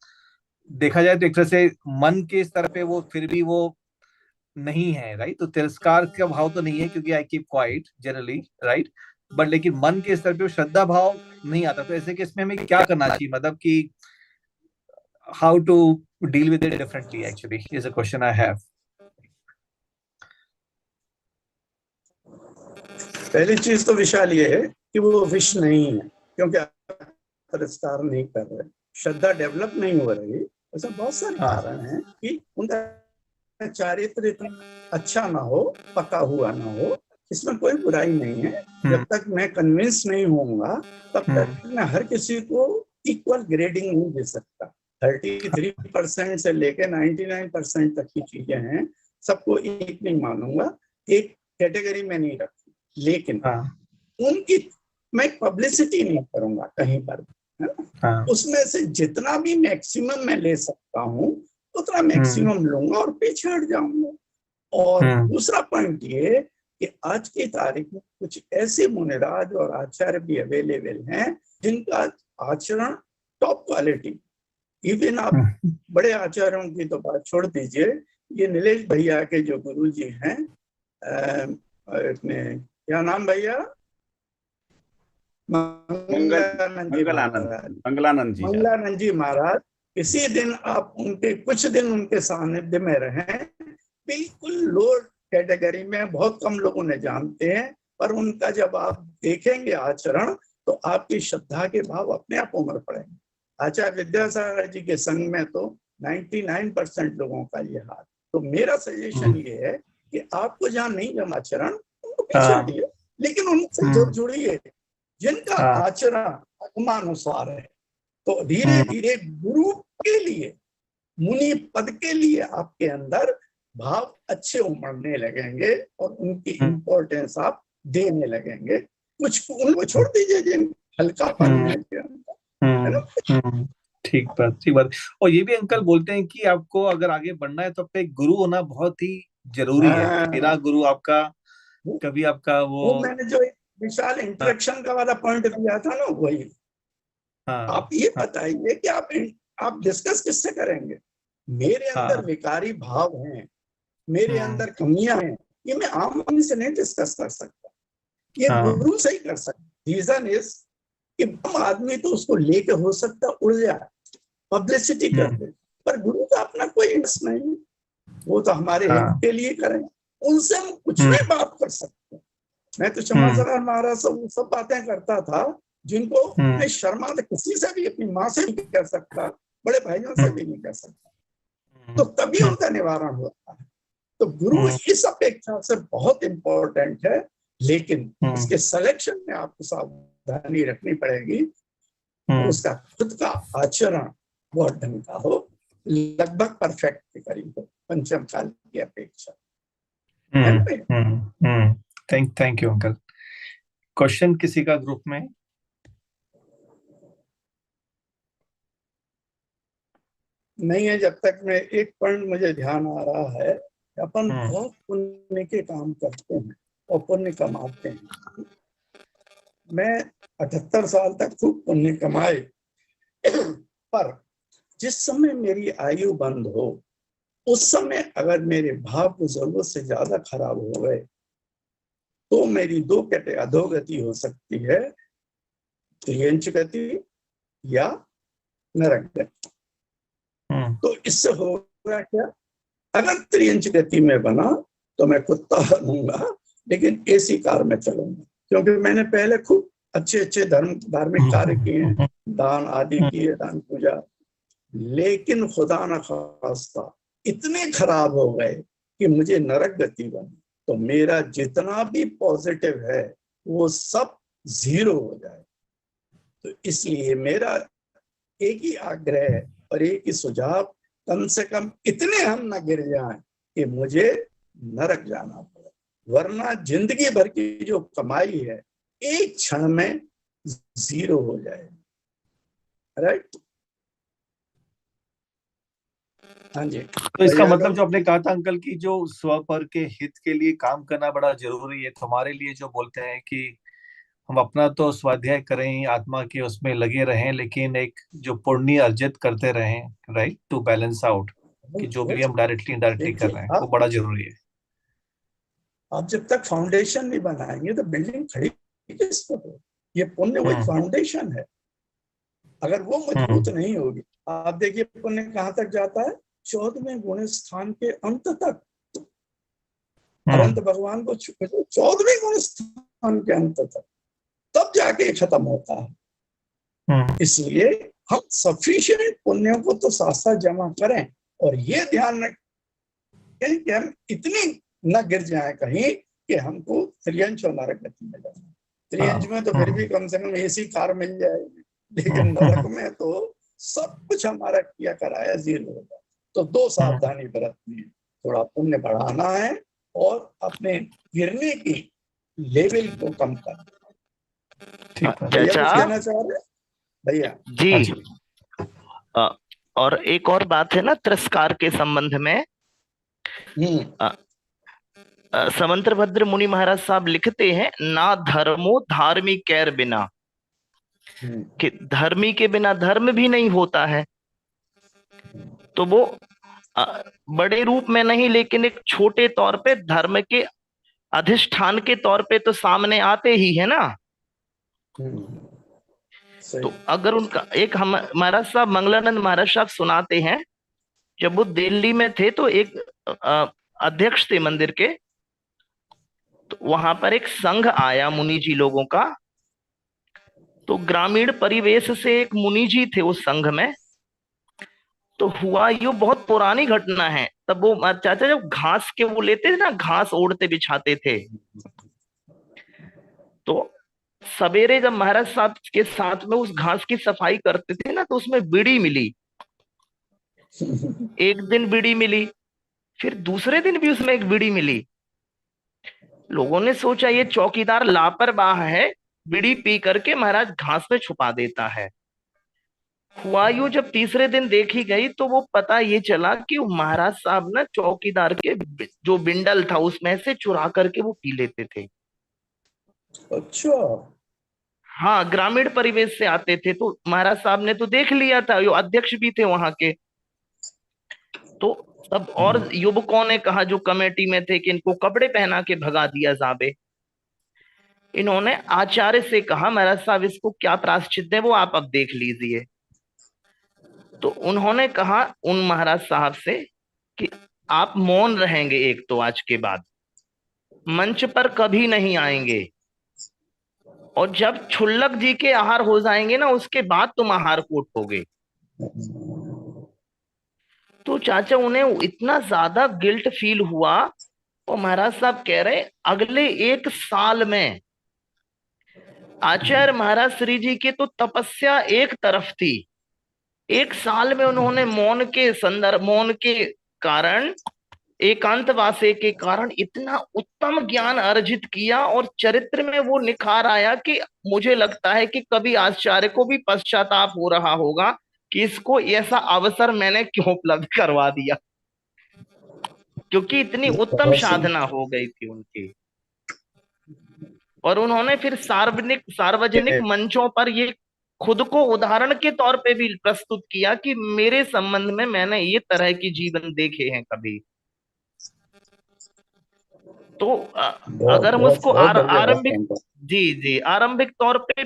देखा जाए तो एक तरह से मन के स्तर पे वो फिर भी वो नहीं है, राइट? तो तिरस्कार का भाव तो नहीं है क्योंकि I keep quiet generally, right? But लेकिन मन के स्तर पे श्रद्धा भाव नहीं आता। तो ऐसे केस में हमें क्या करना चाहिए, मतलब कि how to deal with it differently actually is a question I have. पहली चीज तो विशाल ये है कि वो विष नहीं है, क्योंकि आप तिरस्कार नहीं कर रहे, श्रद्धा डेवलप नहीं हो रही। ऐसा बहुत सारे कारण हैं कि उनका चारित्र इतना अच्छा ना हो, पका हुआ ना हो। इसमें कोई बुराई नहीं है। जब तक मैं कन्विंस नहीं होऊंगा तब तक मैं हर किसी को इक्वल ग्रेडिंग नहीं दे सकता। 33% से लेके 99% तक की चीजें हैं, सबको एक नहीं मानूंगा, एक कैटेगरी में नहीं रखूंगा। लेकिन उनकी मैं पब्लिसिटी नहीं करूंगा कहीं पर, है ना? उसमें से जितना भी मैक्सिमम मैं ले सकता हूँ उतना मैक्सिमम लूंगा और पीछे हट जाऊंगा। और दूसरा पॉइंट ये कि आज की तारीख में कुछ ऐसे मुनिराज और आचार्य भी अवेलेबल हैं जिनका आचरण टॉप क्वालिटी। इवन आप बड़े आचार्यों की तो बात छोड़ दीजिए, ये नीलेश भैया के जो गुरु जी हैं, अपने क्या नाम भैया, मंगलानंद जी महाराज, इसी दिन आप उनके कुछ दिन उनके सानिध्य में रहें, बिल्कुल लोअर कैटेगरी में, बहुत कम लोगों ने जानते हैं, पर उनका जब आप देखेंगे आचरण तो आपकी श्रद्धा के भाव अपने आप उमड़ पड़ेंगे। आचार्य विद्यासागर जी के संग में तो 99% लोगों का ये हाल। तो मेरा सजेशन ये है कि आपको जहाँ नहीं जमा आचरण उनको पीछे हटिए, लेकिन उनसे जरूर जुड़िए जिनका आचरण आत्मानुसार है। तो धीरे धीरे गुरु के लिए, मुनि पद के लिए आपके अंदर भाव अच्छे उमड़ने लगेंगे और उनकी इम्पोर्टेंस आप देने लगेंगे। कुछ उनको छोड़ दीजिए जिन हल्कापन है ना। ठीक बात, ठीक बात। और ये भी अंकल बोलते हैं कि आपको अगर आगे बढ़ना है तो आपका एक गुरु होना बहुत ही जरूरी है। बिना हाँ, गुरु आपका वो कभी आपका वो मैंने जो एक विशाल हाँ इंटरेक्शन का वाला पॉइंट दिया था ना, वही। हाँ आप ये हाँ बताइए कि आप डिस्कस किससे करेंगे? मेरे अंदर हाँ, विकारी भाव हैं, मेरे हम्म, अंदर कमियां हैं, ये मैं आम आदमी से नहीं डिस्कस कर सकता, ये हाँ गुरु से ही कर सकता। रीजन इज कि आम आदमी तो उसको लेके हो सकता उड़ जाए, पब्लिसिटी कर हम्म, दे, पर गुरु का अपना कोई इंटरेस्ट नहीं, वो तो हमारे हित हाँ के लिए करें, उनसे हम कुछ हम्म नहीं बात कर सकते। मैं तो क्षमा हम्म सर महाराज सब बातें करता था जिनको हम्म मैं शर्मा किसी से भी, अपनी माँ से नहीं कह सकता, बड़े भाइयों से भी नहीं कह सकता, तो तभी हम्म उनका निवारण होता है। तो गुरु हम्म इस अपेक्षा से बहुत इंपॉर्टेंट है, लेकिन हम्म उसके सिलेक्शन में आपको सावधानी रखनी पड़ेगी और हम्म उसका खुद का आचरण बहुत ढंग का हो, लगभग परफेक्ट के करीब हो, पंचम काल की अपेक्षा, है ना भैया? हम्म। Thank you uncle. क्वेश्चन किसी का ग्रुप में? नहीं है। जब तक मैं एक पॉइंट मुझे ध्यान आ रहा है, अपन हम्म बहुत पुण्य के काम करते हैं और पुण्य कमाते हैं। मैं 78 साल तक खूब पुण्य कमाए, पर जिस समय मेरी आयु बंद हो, उस समय अगर मेरे भाव जरूरत से ज्यादा खराब हो गए, तो मेरी अधोगति हो सकती है, त्रियंच गति या नरक गति। हम्म तो इससे होगा क्या? अगर त्रियंच गति में बना तो मैं कुत्ता बनूंगा, लेकिन एसी कार में चलूंगा, क्योंकि मैंने पहले खूब अच्छे अच्छे धार्मिक कार्य किए हैं, दान आदि किए, दान पूजा, लेकिन खुदा न खास्ता इतने खराब हो गए कि मुझे नरक गति बनी, तो मेरा जितना भी पॉजिटिव है वो सब जीरो हो जाए। तो इसलिए मेरा एक ही आग्रह और एक ही सुझाव, कम से कम इतने हम न गिर जाएं कि मुझे नरक जाना पड़े, वरना जिंदगी भर की जो कमाई है एक क्षण में जीरो हो जाए। राइट? हाँ जी तो इसका भैया मतलब लोग। जो आपने कहा था अंकल की जो स्वपर के हित के लिए काम करना बड़ा जरूरी है, तो हमारे लिए जो बोलते हैं कि हम अपना तो स्वाध्याय करें, आत्मा के उसमें लगे रहें, लेकिन एक जो पुण्य अर्जित करते रहें, राइट, टू बैलेंस आउट, कि जो भी हम डायरेक्टली इनडायरेक्टली कर देखिए, रहे हैं वो बड़ा जरूरी है। आप जब तक फाउंडेशन नहीं बनाएंगे तो बिल्डिंग खड़ी किस पर हो? ये पुण्य वही हम्म फाउंडेशन है, अगर वो मजबूत हम्म नहीं होगी। आप देखिए पुण्य कहाँ तक जाता है? 14वें गुण स्थान के अंत तक। अनंत हम्म भगवान को 14वें गुण स्थान के अंत तक, तब जाके खत्म होता है। हम्म इसलिए हम सफिशिएंट पुण्यों को तो साथ साथ जमा करें, और ये ध्यान रखें कि हम इतनी न गिर जाए कहीं कि हमको त्रियंच और नरक गति में जाना। त्रियंच में तो फिर भी कम से कम एसी कार मिल जाएगी, लेकिन नरक में तो सब कुछ हमारा किया कराया जीरो होगा। तो दो सावधानी बरतनी है, थोड़ा पुण्य बढ़ाना है और अपने गिरने की लेवल को कम करना। ठीक है। भैया चाचा कुछ कहना चाह रहे हैं? भैया हाँ जी। जी। अ, और एक और बात है ना तिरस्कार के संबंध में। अ, समंतभद्र मुनि महाराज साहब लिखते हैं, ना धर्मो धार्मिक कैर बिना, कि धर्मी के बिना धर्म भी नहीं होता है। तो वो अ, बड़े रूप में नहीं, लेकिन एक छोटे तौर पे धर्म के अधिष्ठान के तौर पे तो सामने आते ही है ना। सही। तो अगर उनका एक हम महाराज साहब, मंगलानंद महाराज साहब सुनाते हैं, जब वो दिल्ली में थे तो एक अ, अध्यक्ष थे मंदिर के, तो वहां पर एक संघ आया मुनि जी लोगों का। तो ग्रामीण परिवेश से एक मुनि जी थे उस संघ में। तो हुआ यो, बहुत पुरानी घटना है, तब वो चाचा जब घास के वो लेते थे ना, घास ओढ़ते बिछाते थे, तो सवेरे जब महाराज साहब के साथ में उस घास की सफाई करते थे ना, तो उसमें बीड़ी मिली। एक दिन बीड़ी मिली, फिर दूसरे दिन भी उसमें एक बीड़ी मिली। लोगों ने सोचा ये चौकीदार लापरवाह है, बीड़ी पी करके महाराज घास में छुपा देता है। हुआ यूं, जब तीसरे दिन देखी गई तो वो पता ये चला कि वो महाराज साहब ना चौकीदार के जो बिंडल था उसमें से चुरा करके वो पी लेते थे। अच्छा। हाँ, ग्रामीण परिवेश से आते थे, तो महाराज साहब ने तो देख लिया था, यो अध्यक्ष भी थे वहां के। तो सब और युवकों ने कहा जो कमेटी में थे कि इनको कपड़े पहना के भगा दिया जाबे। इन्होंने आचार्य से कहा महाराज साहब इसको क्या प्रायश्चित है वो आप अब देख लीजिए। तो उन्होंने कहा उन महाराज साहब से कि आप मौन रहेंगे, एक तो आज के बाद मंच पर कभी नहीं आएंगे, और जब छुल्लक जी के आहार हो जाएंगे ना उसके बाद तुम आहार को उठोगे। तो चाचा उन्हें इतना ज्यादा गिल्ट फील हुआ, और महाराज साहब कह रहे अगले 1 साल में आचार्य महाराज श्री जी की तो तपस्या एक तरफ थी, 1 साल में उन्होंने मौन के कारण, एकांत वासे के कारण इतना उत्तम ज्ञान अर्जित किया, और चरित्र में वो निखार आया कि मुझे लगता है कि कभी आचार्य को भी पश्चाताप हो रहा होगा कि इसको ऐसा अवसर मैंने क्यों उपलब्ध करवा दिया, क्योंकि इतनी उत्तम साधना हो गई थी उनकी। और उन्होंने फिर सार्वजनिक मंचों पर ये खुद को उदाहरण के तौर पे भी प्रस्तुत किया कि मेरे संबंध में मैंने ये तरह की जीवन देखे हैं कभी। तो बहुत अगर हम बहुत उसको बहुत बढ़िया बात आरंभिक, है। जी जी, आरंभिक तौर पे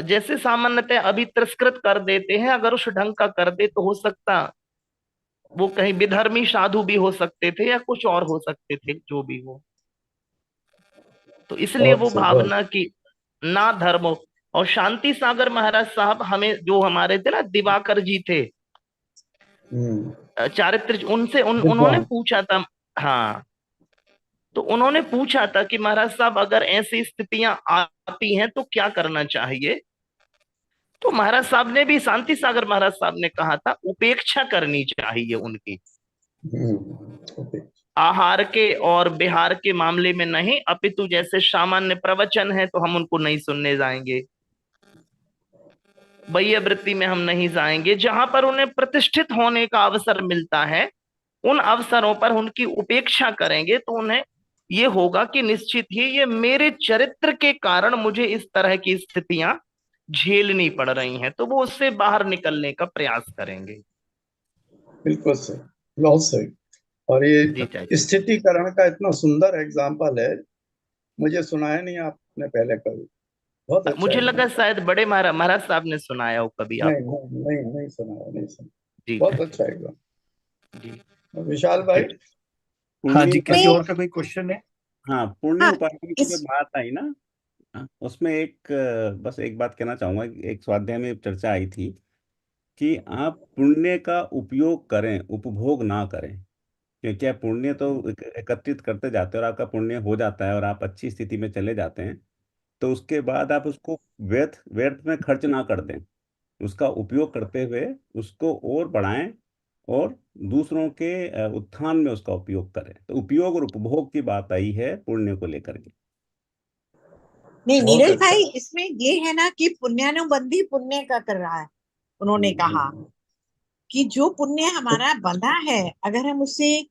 जैसे सामान्यतः अभी तिरस्कृत कर देते हैं, अगर उस ढंग का कर दे तो हो सकता वो कहीं विधर्मी साधु भी हो सकते थे या कुछ और हो सकते थे, जो भी हो। तो इसलिए बहुत वो सही, बहुत। भावना की ना धर्म हो। और शांति सागर महाराज साहब हमें जो हमारे थे ना दिवाकर जी थे, चारित्र उनसे उन्होंने विद्वान। पूछा था। हाँ, तो उन्होंने पूछा था कि महाराज साहब अगर ऐसी स्थितियां आती हैं तो क्या करना चाहिए। तो महाराज साहब ने भी, शांति सागर महाराज साहब ने कहा था उपेक्षा करनी चाहिए उनकी, ओके। आहार के और विहार के मामले में नहीं, अपितु जैसे सामान्य प्रवचन है तो हम उनको नहीं सुनने जाएंगे, बाह्य वृत्ति में हम नहीं जाएंगे, जहां पर उन्हें प्रतिष्ठित होने का अवसर मिलता है उन अवसरों पर उनकी उपेक्षा करेंगे, तो उन्हें ये होगा कि निश्चित ही ये मेरे चरित्र के कारण मुझे इस तरह की स्थितियां झेलनी पड़ रही हैं, तो वो उससे बाहर निकलने का प्रयास करेंगे। बिल्कुल सही, बहुत सही। और जी ये चाचा। स्थितिकरण का इतना सुंदर एग्जाम्पल है, मुझे सुनाया नहीं आपने पहले कभी। बहुत अच्छा मुझे लगा एग्जाम्पल। शायद बड़े महाराज साहब ने सुनाया हो कभी नहीं आपको। नहीं नहीं नहीं सुनाया, नहीं सुना। जी बहुत चाचा। अच्छा एग्जाम्पल। जी विशाल भाई। हाँ जी, पुण्य किसी उपाधि, और का कोई क्वेश्चन है? हाँ पुण्य हाँ उपाधि की जो इस बात आई ना, हाँ, उसमें एक बस एक बात कहना चाहूंगा। एक स्वाध्याय में चर्चा आई थी कि आप पुण्य का उपयोग करें, उपभोग ना करें। क्योंकि आप पुण्य तो एकत्रित करते जाते हैं और आपका पुण्य हो जाता है और आप अच्छी स्थिति में चले जाते हैं, तो उसके बाद आप उसको व्यर्थ व्यर्थ में खर्च ना कर दें। उसका उपयोग करते हुए उसको और बढ़ाएं और दूसरों के उत्थान में उसका उपयोग करें। तो उपयोग और उपभोग की बात आई है पुण्य को लेकर के। नहीं, बहुत नीरज अच्छा। भाई इसमें ये है ना कि पुण्यानुबंधी पुण्य का कर रहा है। उन्होंने कहा कि जो पुण्य हमारा बंधा है, अगर हम उसे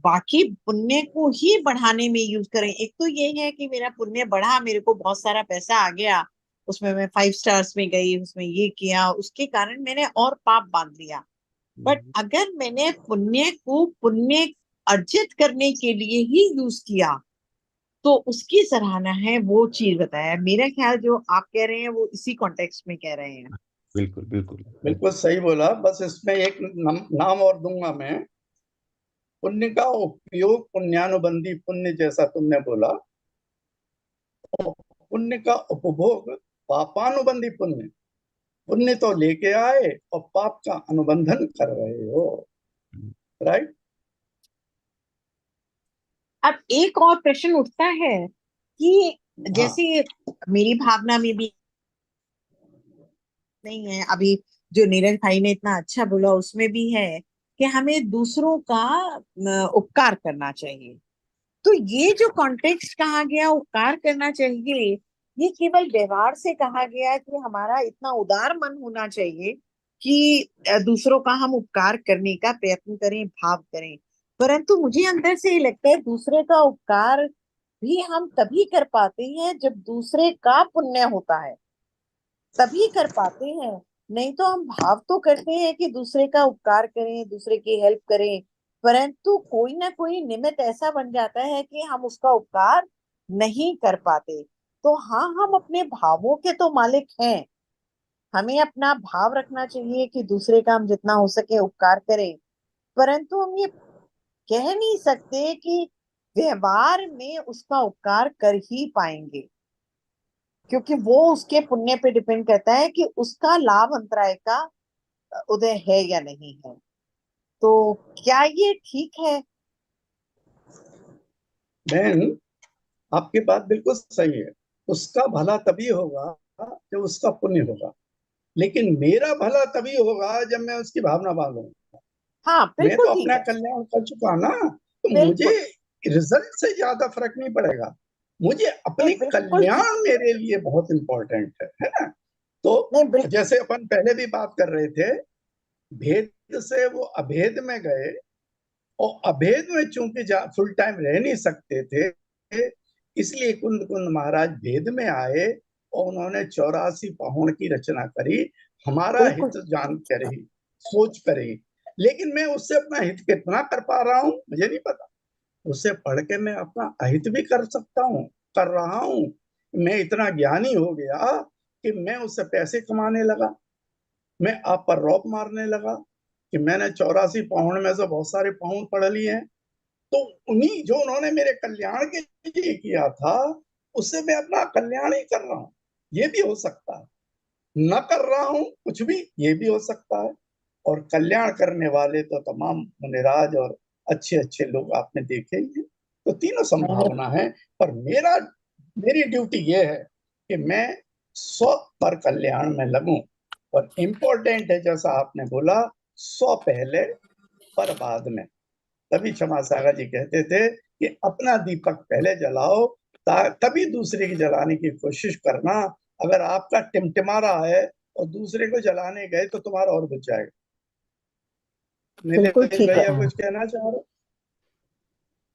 बाकी पुण्य को ही बढ़ाने में यूज करें। एक तो ये है कि मेरा पुण्य बढ़ा, मेरे को बहुत सारा पैसा आ गया, उसमें मैं 5 स्टार्स में गई, उसमें ये किया, उसके कारण मैंने और पाप बांध लिया। बट अगर मैंने पुण्य को पुण्य अर्जित करने के लिए ही यूज किया तो उसकी सराहना है, वो चीज बताया। मेरा ख्याल जो आप कह रहे हैं वो इसी कॉन्टेक्स्ट में कह रहे हैं। बिल्कुल बिल्कुल। बिल्कुल सही बोला। बस इसमें एक नाम और दूंगा मैं। पुण्य का उपयोग पुण्यानुबंधी पुण्य, जैसा तुमने बोला। और पुण्य का उपभोग पापानुबंधी पुण्य। पुण्य तो लेके आए और पाप का अनुबंधन कर रहे हो। राइट। अब एक और प्रश्न उठता है कि हाँ। जैसे मेरी भावना में भी नहीं है, अभी जो नीरज भाई ने इतना अच्छा बोला उसमें भी है कि हमें दूसरों का उपकार करना चाहिए। तो ये जो कॉन्टेक्स्ट कहा गया उपकार करना चाहिए, ये केवल व्यवहार से कहा गया कि हमारा इतना उदार मन होना चाहिए कि दूसरों का हम उपकार करने का प्रयत्न करें, भाव करें, परंतु मुझे अंदर से ये लगता है दूसरे का उपकार भी हम तभी कर पाते हैं जब दूसरे का पुण्य होता है, तभी कर पाते हैं। नहीं तो हम भाव तो करते हैं कि दूसरे का उपकार करें, दूसरे की हेल्प करें, परंतु कोई ना कोई निमित्त ऐसा बन जाता है कि हम उसका उपकार नहीं कर पाते। तो हाँ, हम अपने भावों के तो मालिक हैं, हमें अपना भाव रखना चाहिए कि दूसरे का हम जितना हो सके उपकार करें, परंतु हम ये कह नहीं सकते कि व्यवहार में उसका उपकार कर ही पाएंगे, क्योंकि वो उसके पुण्य पे डिपेंड करता है कि उसका लाभ अंतराय का उदय है या नहीं है। तो क्या ये ठीक है? बहन, आपकी बात बिल्कुल सही है। उसका भला तभी होगा जब उसका पुण्य होगा, लेकिन मेरा भला तभी होगा जब मैं उसकी भावना बांधूंगा। हाँ, मैं बिल्कुल तो ठीक अपना है, कल्याण कर चुका ना, तो मुझे बिल्कुल रिजल्ट से ज्यादा फर्क नहीं पड़ेगा। मुझे अपने नहीं, बिल्कुल ठीक, कल्याण मेरे लिए बहुत इंपॉर्टेंट है ना। तो नहीं बिल्कुल जैसे अपन पहले भी बात कर रहे थे, भेद से वो अभेद में गए, और अभेद में चूंकि फुल टाइम रह नहीं सकते थे, इसलिए कुंद कुंद महाराज भेद में आए और उन्होंने 84 पाहुन की रचना करी, हमारा बिल्कुल हित जान कर ही, सोच कर ही। लेकिन मैं उससे अपना हित कितना कर पा रहा हूँ मुझे नहीं पता। उससे पढ़ के मैं अपना अहित भी कर सकता हूँ, कर रहा हूँ। मैं इतना ज्ञानी हो गया कि मैं उससे पैसे कमाने लगा, मैं आप पर रौब मारने लगा कि मैंने 84 पाउंड में से बहुत सारे पाउंड पढ़ लिए हैं। तो उन्हीं जो उन्होंने मेरे कल्याण के लिए किया था, उससे मैं अपना कल्याण ही कर रहा हूँ। ये भी हो सकता है, न कर रहा हूँ कुछ भी, ये भी हो सकता है। और कल्याण करने वाले तो तमाम मुनिराज और अच्छे अच्छे लोग आपने देखे ही हैं। तो तीनों नहीं नहीं, संभावना है, पर मेरी ड्यूटी ये है कि मैं स्व पर कल्याण में लगूं। और इम्पोर्टेंट है, जैसा आपने बोला, स्व पहले पर बाद में। तभी क्षमा सागर जी कहते थे कि अपना दीपक पहले जलाओ, तभी दूसरे की जलाने की कोशिश करना। अगर आपका टिमटिमा रहा है और दूसरे को जलाने गए तो तुम्हारा और बुझ जाएगा। बिल्कुल नीलेश ठीक है। भैया कुछ कहना चाह रहे?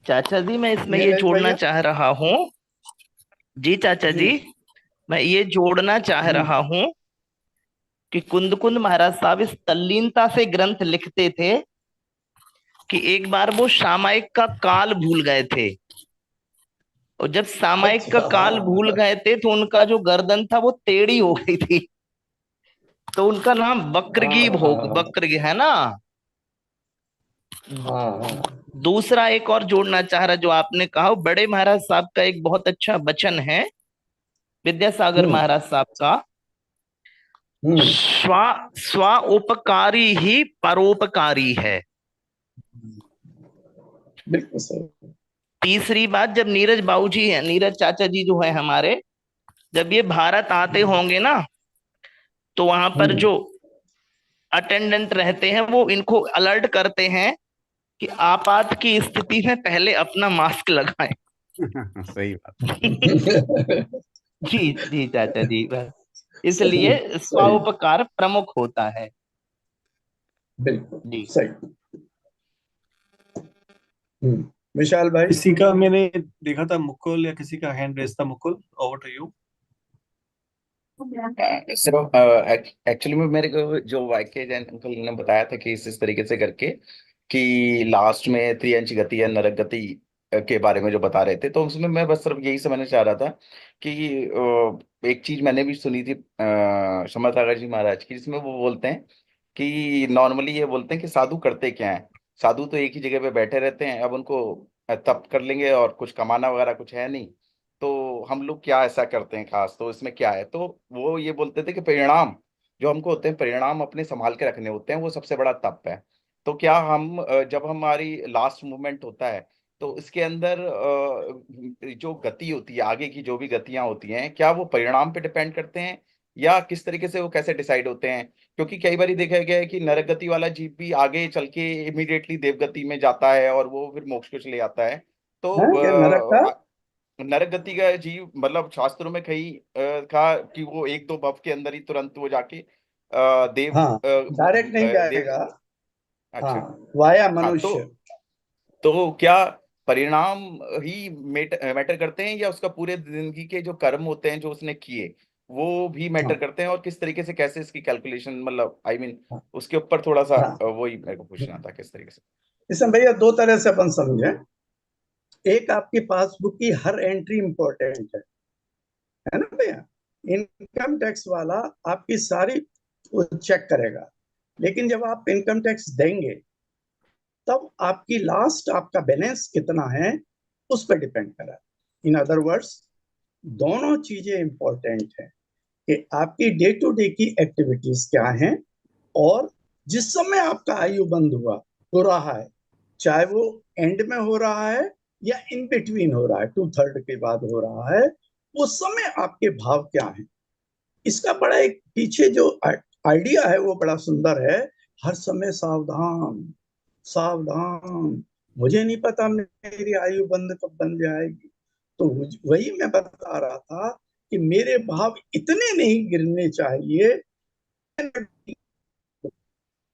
चाचा जी मैं इसमें ये नीलेश जोड़ना भैया। चाह रहा हूँ। जी चाचा जी। जी, मैं ये जोड़ना चाह रहा हूँ कि कुंद कुंद महाराज साहब इस तल्लीनता से ग्रंथ लिखते थे कि एक बार वो सामायिक का काल भूल गए थे, और जब सामायिक का अच्छा, काल भूल हाँ गए थे तो उनका जो गर्दन था वो टेढ़ी हो गई थी, तो उनका नाम हाँ बक्रगी भोग हाँ बक्रगी है ना। हाँ हाँ। दूसरा एक और जोड़ना चाह रहा जो आपने कहा, वो बड़े महाराज साहब का एक बहुत अच्छा वचन है, विद्यासागर हम्म महाराज साहब का, हम्म। स्व स्वोपकारी ही परोपकारी है। बिल्कुल सही। तीसरी बात, जब नीरज बाबूजी है, नीरज चाचा जी जो है हमारे, जब ये भारत आते होंगे ना, तो वहां पर हम्म। जो अटेंडेंट रहते हैं वो इनको अलर्ट करते हैं कि आपात की स्थिति में पहले अपना मास्क लगाएं। सही बात। जी जी चाचा जी, बस सही इसलिए सही। स्वोपकार प्रमुख होता है। बिल्कुल जी सही। विशाल भाई। किसी का मैंने देखा था मुकुल, या किसी का हैंड रेस था। Mukul, over to you. सिर्फ एक्चुअली में मेरे को जो वाक्य जैन अंकल ने बताया था कि इस तरीके से करके कि लास्ट में त्रियंच गति या नरक गति के बारे में जो बता रहे थे, तो उसमें मैं बस सिर्फ यही समझना चाह रहा था कि एक चीज मैंने भी सुनी थी समर्थ सागर जी महाराज की, जिसमें वो बोलते हैं कि नॉर्मली ये बोलते हैं कि साधु करते क्या है। साधु तो एक ही जगह पे बैठे रहते हैं, अब उनको तप कर लेंगे और कुछ कमाना वगैरह कुछ है नहीं, तो हम लोग क्या ऐसा करते हैं खास, तो इसमें क्या है। तो वो ये बोलते थे कि परिणाम जो हमको होते हैं, परिणाम अपने संभाल के रखने होते हैं, वो सबसे बड़ा तप है। तो क्या हम जब हमारी लास्ट मूवमेंट होता है, तो इसके अंदर जो गति होती है, आगे की जो भी गतियां होती हैं, क्या वो परिणाम पे डिपेंड करते हैं, या किस तरीके से वो कैसे डिसाइड होते हैं। क्योंकि कई बार देखा गया है कि नरक गति वाला जीव भी आगे चल के इमीडिएटली देव गति में जाता है और वो फिर मोक्ष को चले जाता है। तो है क्या नरक का? नरक गति का जीव मतलब शास्त्रों में कहीं कहा कि वो एक दो भव के अंदर ही तुरंत वो जाके देव हाँ, डायरेक्ट नहीं देव जाएगा। अच्छा हाँ, वाया हाँ मनुष्य। तो क्या परिणाम ही मैटर करते हैं, या उसका पूरे जिंदगी के जो कर्म होते हैं जो उसने किए वो भी मैटर हाँ करते हैं, और किस तरीके से कैसे इसकी कैलकुलेशन, मतलब आई मीन हाँ उसके ऊपर थोड़ा सा हाँ। वही मेरे को पूछना था किस तरीके से। इसमें भैया दो तरह से अपन समझे। एक, आपकी पासबुक की हर एंट्री इंपॉर्टेंट है ना भैया। इनकम टैक्स वाला आपकी सारी चेक करेगा, लेकिन जब आप इनकम टैक्स देंगे तब आपकी लास्ट आपका बैलेंस कितना है उस पर डिपेंड करा। इन अदर वर्ड्स, दोनों चीजें इंपॉर्टेंट है कि आपकी डे टू डे की एक्टिविटीज क्या हैं, और जिस समय आपका आयु बंद हो रहा है, चाहे वो एंड में हो रहा है या इन बिटवीन हो रहा है, 2/3 के बाद हो रहा है, उस समय आपके भाव क्या है। इसका बड़ा एक पीछे जो आइडिया है वो बड़ा सुंदर है। हर समय सावधान सावधान, मुझे नहीं पता मेरी आयु बंद कब बन जाएगी। तो वही मैं बता रहा था कि मेरे भाव इतने नहीं गिरने चाहिए,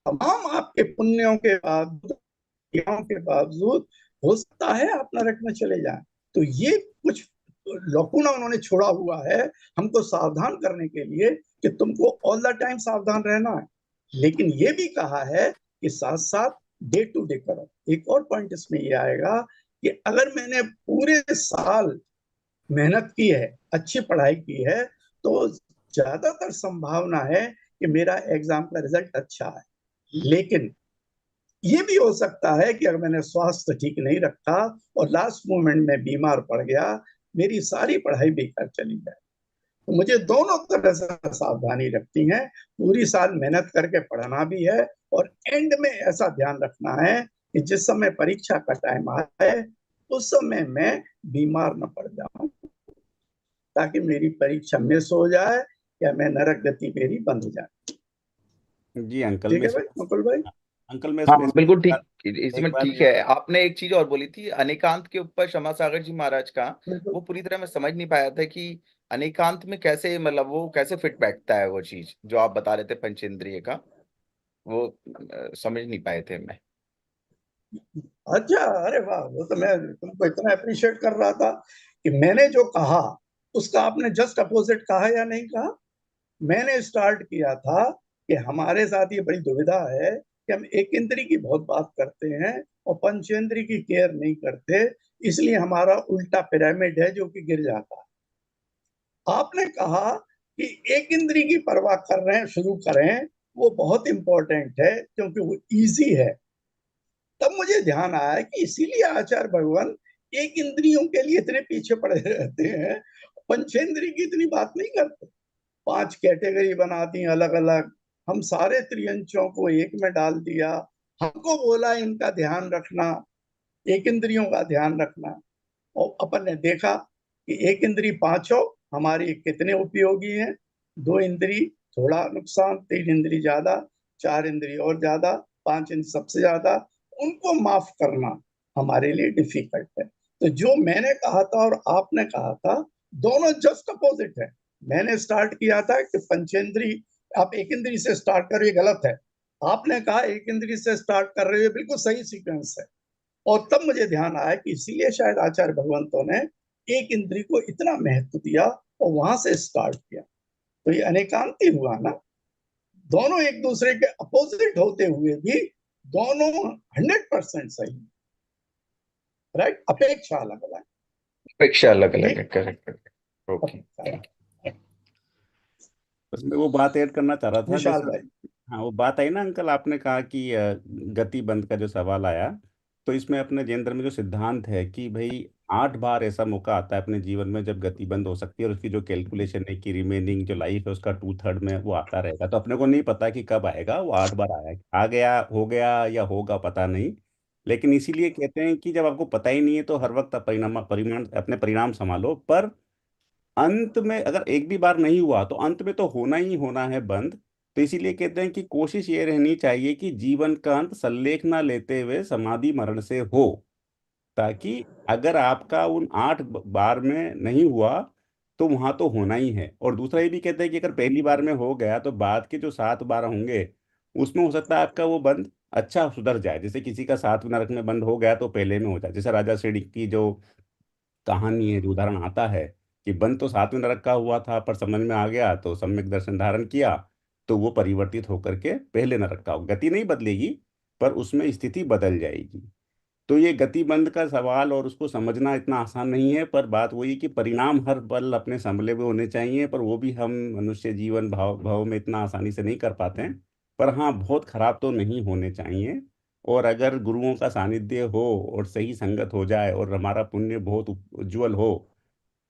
तमाम आपके पुण्यों के बाद क्रियाओं के बावजूद हो सकता है आप नरक में चले जाएं। तो ये कुछ लकुना उन्होंने छोड़ा हुआ है हमको सावधान करने के लिए कि तुमको ऑल द टाइम सावधान रहना है, लेकिन ये भी कहा है कि साथ साथ डे टू डे करो। एक और पॉइंट इसमें ये आएगा कि अगर मैंने पूरे साल मेहनत की है, अच्छी पढ़ाई की है, तो ज्यादातर संभावना है कि मेरा एग्जाम का रिजल्ट अच्छा है। लेकिन ये भी हो सकता है कि अगर मैंने स्वास्थ्य ठीक नहीं रखा और लास्ट मोमेंट में बीमार पड़ गया, मेरी सारी पढ़ाई बेकार चली जाए। तो मुझे दोनों तरह से सावधानी रखती है। पूरी साल मेहनत करके पढ़ना भी है, और एंड में ऐसा ध्यान रखना है कि जिस समय परीक्षा का टाइम आए उस समय मैं बीमार न पड़ जाऊं, ताकि मेरी परीक्षा मिस हो जाए या मैं नरक गति मेरी बंद हो जाए। जी अंकल, ठीक मैं है भाई मुकुल भाई। अंकल मैं हाँ इसमें बिल्कुल एक बात ठीक, एक इसमें बात ठीक है। आपने एक चीज और बोली थी अनेकांत के ऊपर, क्षमा सागर जी महाराज का, बिल्कुल। वो पूरी तरह मैं समझ नहीं पाया था कि अनेकांत में कैसे, मतलब वो कैसे फिट बैठता है वो चीज जो आप बता रहे थे पंचेंद्रिय का, वो समझ नहीं पाए थे मैं। अच्छा, अरे वाह, वो तो मैं तुमको इतना अप्रिशिएट कर रहा था कि मैंने जो कहा उसका आपने जस्ट अपोजिट कहा या नहीं कहा। मैंने स्टार्ट किया था कि हमारे साथ ये बड़ी दुविधा है कि हम एक इंद्री की बहुत बात करते हैं और पंचेंद्री की केयर नहीं करते, इसलिए हमारा उल्टा पिरामिड है जो कि गिर जाता है। आपने कहा कि एक इंद्री की परवाह कर रहे हैं, शुरू करें, वो बहुत इंपॉर्टेंट है क्योंकि वो इजी है। तब मुझे ध्यान आया कि इसीलिए आचार्य भगवान एक इंद्रियों के लिए इतने पीछे पड़े रहते हैं, पंचेंद्री की इतनी बात नहीं करते। 5 कैटेगरी बना दी अलग अलग, हम सारे त्रियंचों को एक में डाल दिया, हमको बोला इनका ध्यान रखना, एक इंद्रियों का ध्यान रखना। और अपन ने देखा कि एक इंद्री पांचों हमारी कितने उपयोगी हैं। 2 इंद्री थोड़ा नुकसान, 3 इंद्री ज्यादा, 4 इंद्री और ज्यादा, 5 इंद्री सबसे ज्यादा, उनको माफ करना हमारे लिए डिफिकल्ट है। तो जो मैंने कहा था और आपने कहा था, दोनों जस्ट अपोजिट है। मैंने स्टार्ट किया था कि पंचेंद्री, आप एक इंद्री से स्टार्ट करो, ये गलत है। आपने कहा एक इंद्री से स्टार्ट कर रहे हो, बिल्कुल सही सीक्वेंस है। और तब मुझे ध्यान आया कि इसीलिए शायद आचार्य भगवंतों ने एक इंद्री को इतना महत्व दिया और वहां से स्टार्ट किया। तो ये अनेकांती हुआ ना, दोनों एक दूसरे के अपोजिट होते हुए भी दोनों 100% सही, राइट। अपेक्षा अलग अलग। अपेक्षा अलग अलग है, ठीक। Correct correct, okay. बस मैं वो बात ऐड करना चाह रहा था विशाल जैसे, भाई। हाँ वो बात आई ना अंकल, आपने कहा कि गति बंद का जो सवाल आया, तो इसमें अपने जैन धर्म में जो सिद्धांत है कि भाई 8 बार ऐसा मौका आता है अपने जीवन में जब गति बंद हो सकती है, और उसकी जो कैलकुलेशन है कि रिमेनिंग जो लाइफ है उसका 2/3 में वो आता रहेगा, तो अपने को नहीं पता कि कब आएगा, वो 8 बार आया, आ गया, हो गया या होगा पता नहीं। लेकिन इसीलिए कहते हैं कि जब आपको पता ही नहीं है तो हर वक्त आप परिणाम अपने परिणाम संभालो, पर अंत में अगर एक भी बार नहीं हुआ तो अंत में तो होना ही होना है बंद। तो इसीलिए कहते हैं कि कोशिश ये रहनी चाहिए कि जीवन का अंत सल्लेख ना लेते हुए समाधि मरण से हो, ताकि अगर आपका उन 8 बार में नहीं हुआ तो वहां तो होना ही है। और दूसरा ये भी कहते हैं कि अगर पहली बार में हो गया तो बाद के जो 7 बार होंगे उसमें हो सकता है आपका वो बंद अच्छा सुधर जाए। जैसे किसी का 7वें नरक में बंद हो गया तो पहले में हो जाए। जैसे राजा सिंह की जो कहानी है, जो उदाहरण आता है कि बंद तो 7वें नरक का हुआ था, पर समझ में आ गया तो सम्यक दर्शन धारण किया तो वो परिवर्तित होकर के पहले नरक का हो। गति नहीं बदलेगी पर उसमें स्थिति बदल जाएगी। तो ये गतिबंध का सवाल और उसको समझना इतना आसान नहीं है, पर बात वही है कि परिणाम हर पल अपने संभले हुए होने चाहिए, पर वो भी हम मनुष्य जीवन भाव भाव में इतना आसानी से नहीं कर पाते हैं। पर हाँ, बहुत खराब तो नहीं होने चाहिए। और अगर गुरुओं का सानिध्य हो और सही संगत हो जाए और हमारा पुण्य बहुत उज्जवल हो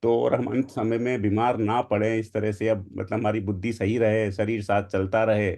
तो, और हम अंत समय में बीमार ना पड़े इस तरह से, अब मतलब हमारी बुद्धि सही रहे, शरीर साथ चलता रहे,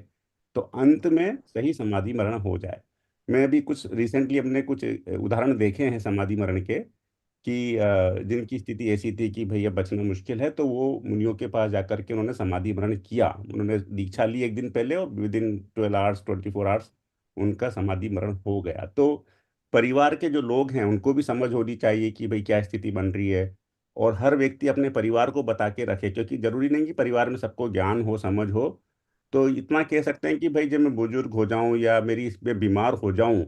तो अंत में सही समाधि मरण हो जाए। मैं अभी कुछ रिसेंटली अपने कुछ उदाहरण देखे हैं समाधि मरण के, कि जिनकी स्थिति ऐसी थी कि भैया बचना मुश्किल है, तो वो मुनियों के पास जाकर के उन्होंने समाधि मरण किया। उन्होंने दीक्षा ली एक दिन पहले और विद इन 12 आवर्स 24 आवर्स उनका समाधि मरण हो गया। तो परिवार के जो लोग हैं उनको भी समझ होनी चाहिए कि भाई क्या स्थिति बन रही है, और हर व्यक्ति अपने परिवार को बता के रखे, क्योंकि जरूरी नहीं कि परिवार में सबको ज्ञान हो, समझ हो। तो इतना कह सकते हैं कि भाई जब मैं बुजुर्ग हो जाऊं या मेरी मैं बीमार हो जाऊं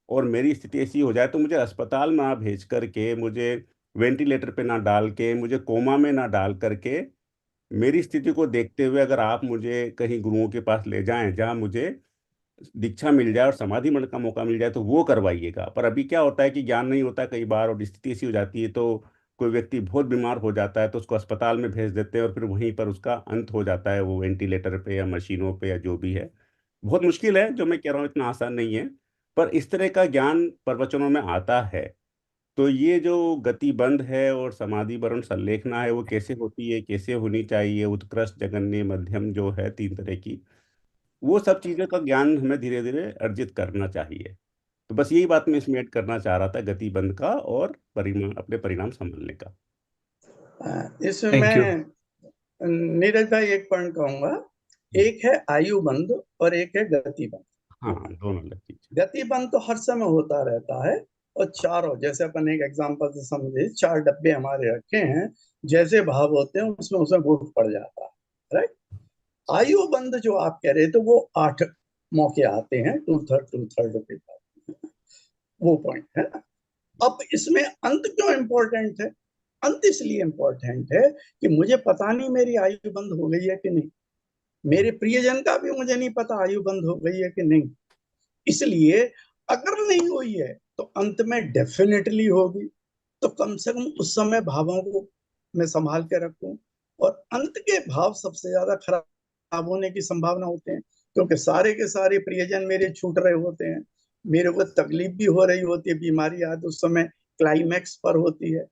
और मेरी स्थिति ऐसी हो जाए तो मुझे अस्पताल में ना भेज करके, मुझे वेंटिलेटर पे ना डाल के, मुझे कोमा में ना डाल करके, मेरी स्थिति को देखते हुए अगर आप मुझे कहीं गुरुओं के पास ले जाएं जहां मुझे दीक्षा मिल जाए और समाधि मरण का मौका मिल जाए तो वो करवाइएगा। पर अभी क्या होता है कि ज्ञान नहीं होता कई बार और स्थिति ऐसी हो जाती है, तो कोई व्यक्ति बहुत बीमार हो जाता है तो उसको अस्पताल में भेज देते हैं और फिर वहीं पर उसका अंत हो जाता है, वो वेंटिलेटर पे या मशीनों पे या जो भी है। बहुत मुश्किल है, जो मैं कह रहा हूँ इतना आसान नहीं है, पर इस तरह का ज्ञान प्रवचनों में आता है। तो ये जो गति बंद है और समाधि वरण संलेखना है, वो कैसे होती है, कैसे होनी चाहिए, उत्कृष्ट जगन्य मध्यम जो है 3 तरह की, वो सब चीज़ों का ज्ञान हमें धीरे धीरे अर्जित करना चाहिए। तो बस यही बात मैं इसमें ऐड करना चाह रहा था, गति बंद का और परिणाम, अपने परिणाम संभलने का। इसमें थैंक यू। मैं नीरज भाई एक पॉइंट कहूंगा। एक है आयु बंद और एक है गति बंद। हाँ, दोनों अलग चीज। गति बंद तो हर समय होता रहता है, और चारों, जैसे अपन एक एग्जांपल से समझे, 4 डब्बे हमारे रखे हैं, जैसे भाव होते हैं उसमें उसमें वोट पड़ जाता है, राइट। आयु बंद जो आप कह रहे थे वो 8 मौके आते हैं, 2/3 के बाद, वो पॉइंट है ना। अब इसमें अंत क्यों इम्पोर्टेंट है? अंत इसलिए इम्पोर्टेंट है कि मुझे पता नहीं मेरी आयु बंद हो गई है कि नहीं, मेरे प्रियजन का भी मुझे नहीं पता आयु बंद हो गई है कि नहीं। इसलिए अगर नहीं हुई है तो अंत में डेफिनेटली होगी, तो कम से कम उस समय भावों को मैं संभाल के रखूं। और अंत के भाव सबसे ज्यादा खराब होने की संभावना होते हैं, क्योंकि सारे के सारे प्रियजन मेरे छूट रहे होते हैं, मेरे को तकलीफ भी हो रही होती है, बीमारी आज उस समय क्लाइमैक्स पर होती है।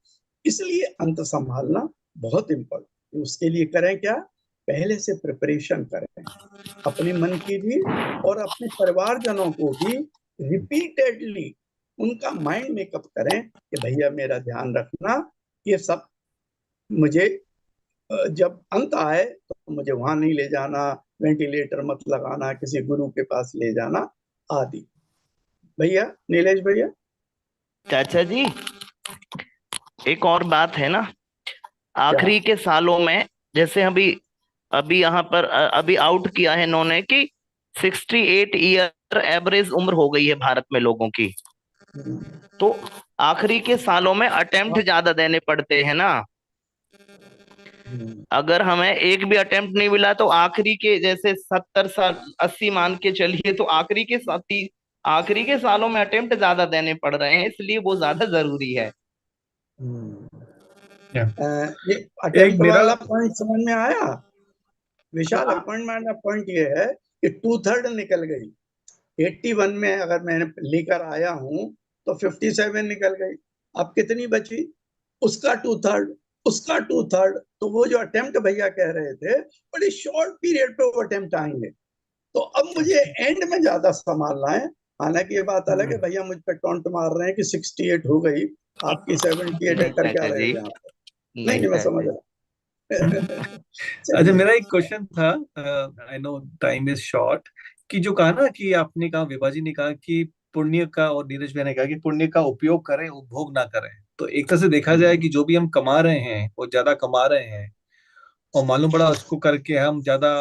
इसलिए अंत संभालना बहुत इम्पोर्टेंट। उसके लिए करें क्या? पहले से प्रिपरेशन करें, अपने मन की भी और अपने परिवारजनों को भी रिपीटेडली उनका माइंड मेकअप करें कि भैया मेरा ध्यान रखना, ये सब मुझे जब अंत आए तो मुझे वहां नहीं ले जाना, वेंटिलेटर मत लगाना, किसी गुरु के पास ले जाना आदि। भैया नीलेश भैया। चाचा जी, एक और बात है ना, आखिरी के सालों में, जैसे अभी अभी यहाँ पर अभी आउट किया है इन्होंने कि 68 ईयर एवरेज उम्र हो गई है भारत में लोगों की। तो आखिरी के सालों में अटेम्प्ट ज्यादा देने पड़ते हैं ना। अगर हमें एक भी अटेम्प्ट नहीं मिला तो आखिरी के, जैसे 70 साल 80 मान के चलिए, तो आखिरी के सालों में अटेम्प्ट ज्यादा देने पड़ रहे हैं, इसलिए वो ज्यादा जरूरी है। ये अटेम्प्ट वाला पॉइंट समझ में आया विशाल? अपॉइंटमेंट पॉइंट ये है कि 2/3 निकल गई। 81 में अगर मैं लेकर आया हूं तो 57 निकल गई, अब कितनी बची? उसका 2/3, उसका 2/3। तो वो जो अटेम्प्ट भैया कह रहे थे, बड़ी शॉर्ट पीरियड पे वो अटेम्प्ट आएंगे, तो अब मुझे एंड में ज्यादा संभालना है। हालांकि ये बात अलग है, भैया मुझ पर टॉन्ट मार रहे हैं कि 68 हो गई, आपकी 78 कर क्या रहे हो यहाँ पर। नहीं, मैं समझ रहा। अच्छा, मेरा एक क्वेश्चन था, I know time is short, कि जो कहा ना कि आपने कहा, विभा जी ने कहा कि पुण्य का, और नीरज भाई ने कहा कि पुण्य का उपयोग करें, उपभोग ना करें। तो एक तरह से देखा जाए कि जो भी हम कमा रहे हैं वो ज्यादा कमा रहे हैं, और मालूम पड़ा उसको करके हम ज्यादा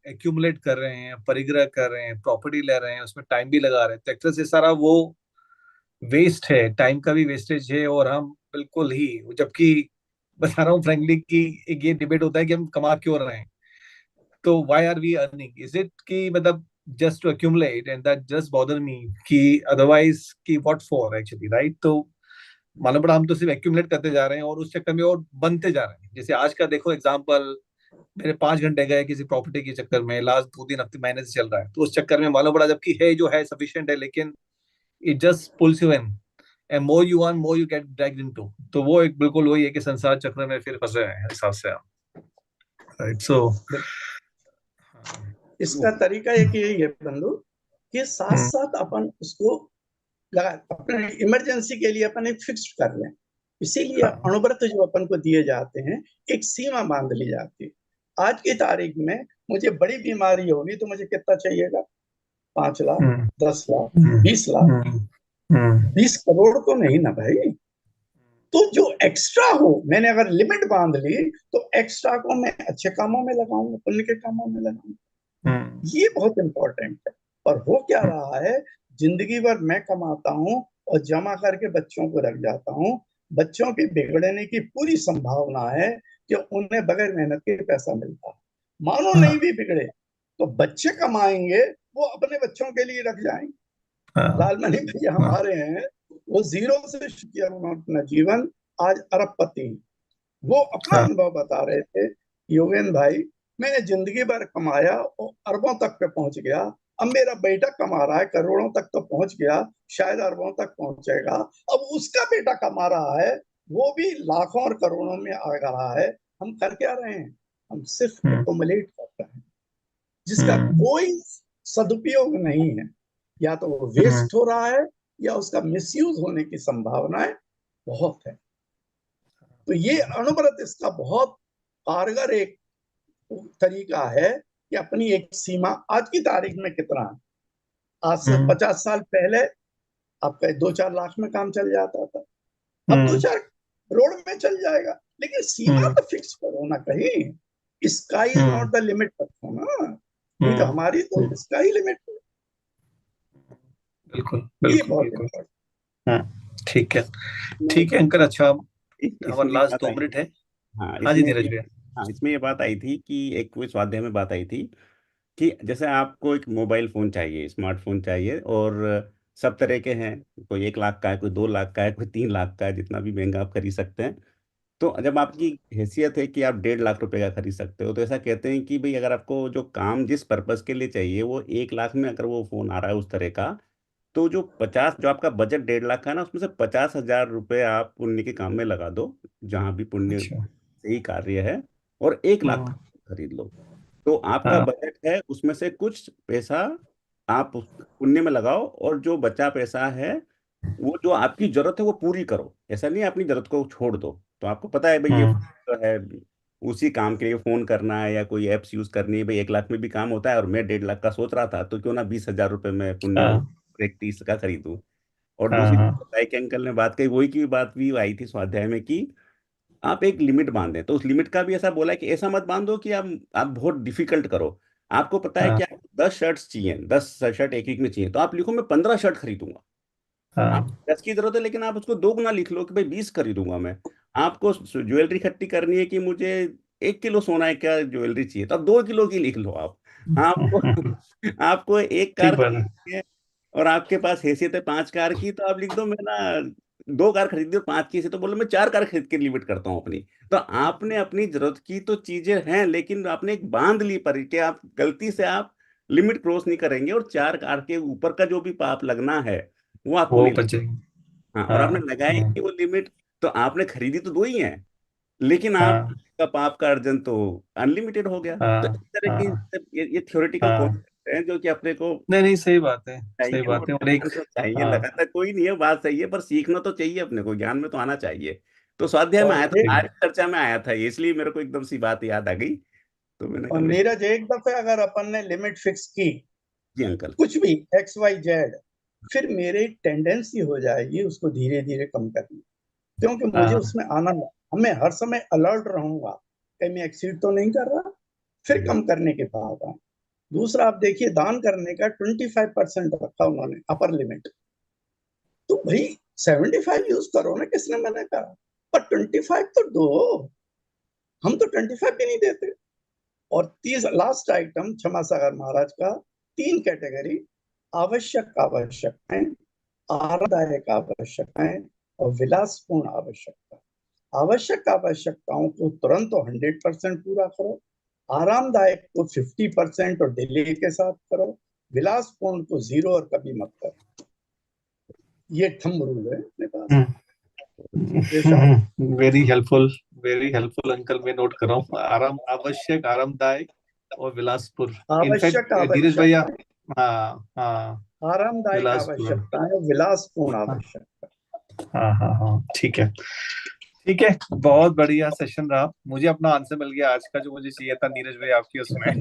एक्यूमुलेट कर रहे हैं, परिग्रह कर रहे हैं, प्रॉपर्टी ले रहे हैं, उसमें टाइम भी लगा रहे हैं, तो एक तरह से सारा वो वेस्ट है, टाइम का भी वेस्टेज है। और हम बिल्कुल ही, जबकि बता रहा हूँ फ्रेंकली कि एक ये डिबेट होता है कि हम कमा क्यों रहे हैं, तो why are we earning, is it कि मतलब just to accumulate and that just bother me, कि अदरवाइज कि व्हाट फॉर एक्चुअली, राइट। तो मालूम पड़ा हम तो सिर्फ एक्यूमुलेट करते जा रहे हैं और उस चक्कर में और बनते जा रहे हैं। जैसे आज का देखो एग्जांपल, मेरे 5 घंटे गए किसी प्रॉपर्टी के चक्कर में, लास्ट 2 3 हफ्ते महीने से चल रहा है, तो उस चक्कर में मालूम पड़ा जबकि है जो है सफिशिएंट है, लेकिन it just pools you in, and more you earn more you get dragged into. तो वो एक बिल्कुल वही है कि संसार चक्र में फिर फंसे हैं हिसाब से हम, राइट। सो इसका तरीका एक यही है बंधु कि साथ साथ अपन उसको अपने इमरजेंसी के लिए अपन एक फिक्स कर लें। इसीलिए अणुव्रत जो अपन को दिए जाते हैं, एक सीमा बांध ली जाती है। आज की तारीख में मुझे बड़ी बीमारी होगी तो मुझे कितना चाहिएगा? 5 लाख, 10 लाख, 20 लाख, 20 करोड़ तो नहीं ना भाई। तो जो एक्स्ट्रा हो, मैंने अगर लिमिट बांध ली तो एक्स्ट्रा को मैं अच्छे कामों में लगाऊंगा, पुण्य के कामों में लगाऊंगा। ये बहुत इंपॉर्टेंट है। और हो क्या रहा है, जिंदगी भर मैं कमाता हूँ और जमा करके बच्चों को रख जाता हूँ। बच्चों के बिगड़ने की पूरी संभावना है कि उन्हें बगैर मेहनत के पैसा मिलता है। मानो नहीं भी बिगड़े तो बच्चे कमाएंगे, वो अपने बच्चों के लिए रख जाएंगे। लालमणि भैया हमारे हैं, वो जीरो से शुरू किया उन्होंने अपना जीवन, आज अरबपति। वो अपना अनुभव बता रहे थे, योगेन भाई मैंने जिंदगी भर कमाया और अरबों तक पे पहुंच गया। अब मेरा बेटा कमा रहा है, करोड़ों तक तो पहुंच गया, शायद अरबों तक पहुंचेगा। अब उसका बेटा कमा रहा है, वो भी लाखों और करोड़ों में आ रहा है। हम कर क्या रहे हैं? हम सिर्फ एक्युमुलेट कर रहे हैं, जिसका कोई सदुपयोग नहीं है। या तो वो वेस्ट हो रहा है या उसका मिसयूज होने की संभावनाएं बहुत है। तो ये अणुव्रत इसका बहुत कारगर एक तरीका है कि अपनी एक सीमा, आज की तारीख में कितना है, आज से 50 साल पहले आपका 2-4 लाख में काम चल जाता था, अब 2-4 करोड़ में चल जाएगा। लेकिन सीमा तो फिक्स करो ना कहीं, sky is not the limit रखो ना। ये तो हमारी तो स्काई लिमिट है। बिल्कुल ये बिल्कुल बहुत बिल्कुल। इम्पोर्टेंट। ठीक है, ठीक है अंकल। अच्छा, हमारे लास्ट बात 2 आई, मिनट है। हाँ हाँ जी इसमें नीरज भैया। हाँ इसमें ये बात आई थी कि एक कोई स्वाध्याय में बात आई थी कि जैसे आपको एक मोबाइल फोन चाहिए, स्मार्टफोन चाहिए, और सब तरह के हैं, कोई 1 लाख का है, कोई 2 लाख का है, कोई 3 लाख का है, जितना भी महंगा आप खरीद सकते हैं। तो जब आपकी हैसियत है कि आप 1.5 लाख रुपए का खरीद सकते हो, तो ऐसा कहते हैं कि भाई अगर आपको जो काम जिस पर्पज के लिए चाहिए वो 1 लाख में अगर वो फोन आ रहा है उस तरह का, तो जो आपका बजट 1.5 लाख का है ना, उसमें से 50,000 रुपये आप पुण्य के काम में लगा दो, जहां भी पुण्य अच्छा। सही कार्य है, और 1 लाख का खरीद लो। तो आपका हाँ बजट है उसमें से कुछ पैसा आप पुण्य में लगाओ, और जो बचा पैसा है वो जो आपकी जरूरत है वो पूरी करो। ऐसा नहीं है अपनी जरूरत को छोड़ दो। तो आपको पता है भाई ये जो है उसी काम के लिए फोन करना है या कोई एप्स यूज करनी है, भाई 1 लाख में भी काम होता है, और मैं 1.5 लाख का सोच रहा था, तो क्यों ना 20,000 रुपये में पुण्य हाँ एक 30 का खरीदूं। और दूसरी हाँ एक अंकल ने बात कही, वही की बात भी आई थी स्वाध्याय में, कि आप एक लिमिट बांधें। तो उस लिमिट का भी ऐसा बोला है कि ऐसा मत बांधो कि आप बहुत डिफिकल्ट करो। आपको पता है हाँ कि आपको 10 शर्ट्स चाहिए, 10 शर्ट एक वीक में चाहिए, तो आप लिखो मैं 15 शर्ट खरीदूंगा। हाँ आप 10 की जरूरत है, लेकिन आप उसको 2 गुना लिख लो कि भाई 20 खरीदूंगा मैं। आपको ज्वेलरी इकट्ठी करनी है कि मुझे 1 किलो सोना का ज्वेलरी चाहिए, तो आप 2 किलो की लिख लो आप। आपको आपको एक ठीक कार बात है। खरीदनी है और आपके पास हैसियत है 5 कार की, तो आप लिख दो मैं ना 2 कार खरीदी और 5 की से, तो बोलो मैं 4 कार खरीद के लिमिट करता हूँ अपनी। तो आपने अपनी जरूरत की तो चीजें हैं, लेकिन आपने एक बांध ली पर कि आप गलती से आप लिमिट क्रॉस नहीं करेंगे, और 4 कार के ऊपर का जो भी पाप लगना है वो आपको वो नहीं बच लगेगा। जाएंगे। हाँ, और आपने हाँ लगाई नहीं वो लिमिट, तो आपने खरीदी तो 2 ही है, लेकिन हाँ आपका पाप का अर्जन तो अनलिमिटेड हो गया। तो हाँ इस तरह की हाँ ये थ्योरेटिकल हाँ। कॉन्सेप्ट है जो कि अपने को नहीं नहीं, सही बात है, सही चाहिए, बात है। और एक मोटिवेशन तो चाहिए हाँ लगातार, कोई नहीं है बात सही है, पर सीखना तो चाहिए, अपने को ज्ञान में तो आना चाहिए। तो स्वाध्याय में और आया था, एक आज चर्चा में आया था ये, इसलिए मेरे को एकदम सी बात याद आ गई, तो मैंने और कहा नीरज, एक दफे अगर अपन ने लिमिट फिक्स की, जी अंकल। कुछ भी XYZ, फिर मेरी टेंडेंसी हो जाएगी उसको धीरे धीरे कम करनी, क्योंकि मुझे उसमें आनंद, मैं हर समय अलर्ट रहूंगा कहीं मैं एक्सीड तो नहीं कर रहा, फिर कम करने के बाद। दूसरा आप देखिए, दान करने का 25% रखा उन्होंने अपर लिमिट, तो भाई 75 यूज करो ना, किसने मना करा, पर 25 तो दो, हम तो 25 भी नहीं देते। और लास्ट आइटम क्षमा सागर महाराज का, 3 कैटेगरी, आवश्यक आवश्यकताएं, आरामदायक आवश्यकताएं और विलासपूर्ण आवश्यकता। आवश्यक आवश्यकताओं को तुरंत 100% पूरा करो, आरामदायक को 50% और डिले के साथ करो, विलासपूर्ण को 0 और कभी मत करो। ये थंब रूल है अपने पास। वेरी हेल्पफुल अंकल, मैं नोट कर रहा हूँ। आवश्यक, आरामदायक और विलासपुर। आवश्यक धीरज भैया, आवश्यकताएं, हाँ, आरामदायक विलासपूर्ण, आवश्यकताएं और विलासपूर्ण आवश्यकता। हाँ, ठीक है। बहुत बढ़िया सेशन रहा। मुझे अपना आंसर मिल गया आज का, जो मुझे चाहिए था नीरज भाई आपकी उसमें।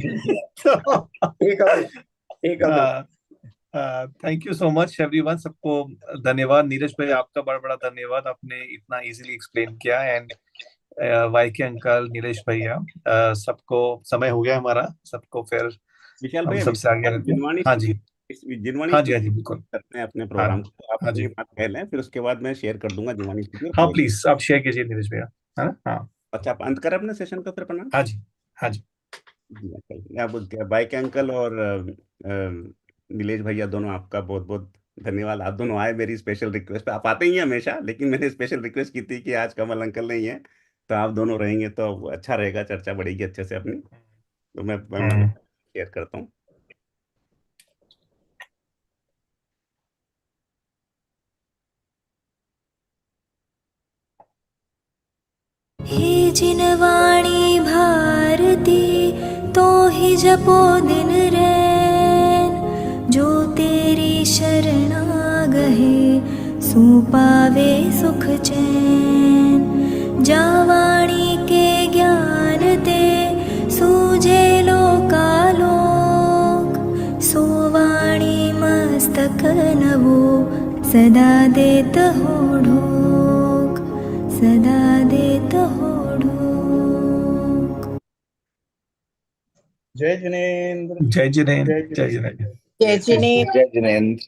Thank you so much everyone, सबको धन्यवाद। नीरज भाई आपका बड़ा बड़ा धन्यवाद, आपने इतना इजीली एक्सप्लेन किया। एंड वाईके अंकल, नीरज भैया, सबको समय हो गया हमारा, सबको फिर विशाल हम भाई, सबसे आगे रहते हैं। हाँ जी, हाँ जी, बिल्कुल करते हैं अपने प्रोग्राम को, तो आप हाँ जी, अपनी बात कह लें, फिर उसके बाद मैं शेयर कर दूंगा जिनवानी स्टूडियो। हाँ प्लीज आप शेयर कीजिए नीरज भैया, है ना? हाँ अच्छा, आप अंत करें अपने सेशन का फिर अपना। हाँ जी, हाँ जी। आप बाइके अंकल और नीलेश भैया दोनों, आपका बहुत बहुत धन्यवाद। आप दोनों आए मेरी स्पेशल रिक्वेस्ट पे। आप आते ही हैं हमेशा, लेकिन मैंने स्पेशल रिक्वेस्ट की थी कि आज कमल अंकल नहीं है, तो आप दोनों रहेंगे तो अच्छा रहेगा, चर्चा बढ़ेगी अच्छे से अपनी। तो मैं शेयर करता हूँ। हे जिनवाणी भारती, तो ही जपो दिन रैन, जो तेरी शरणा गहे, सो पावे सुख चैन। जावाणी के ज्ञान ते, सूझे लोकालोक, सो वाणी मस्तक नवो, सदा देत हो ढोक, सदा देत हो ढोक। जय जिनेंद्र, जय जिनेंद्र, जय जिनेंद्र, जय जिनेंद्र। जय जिनेंद्र।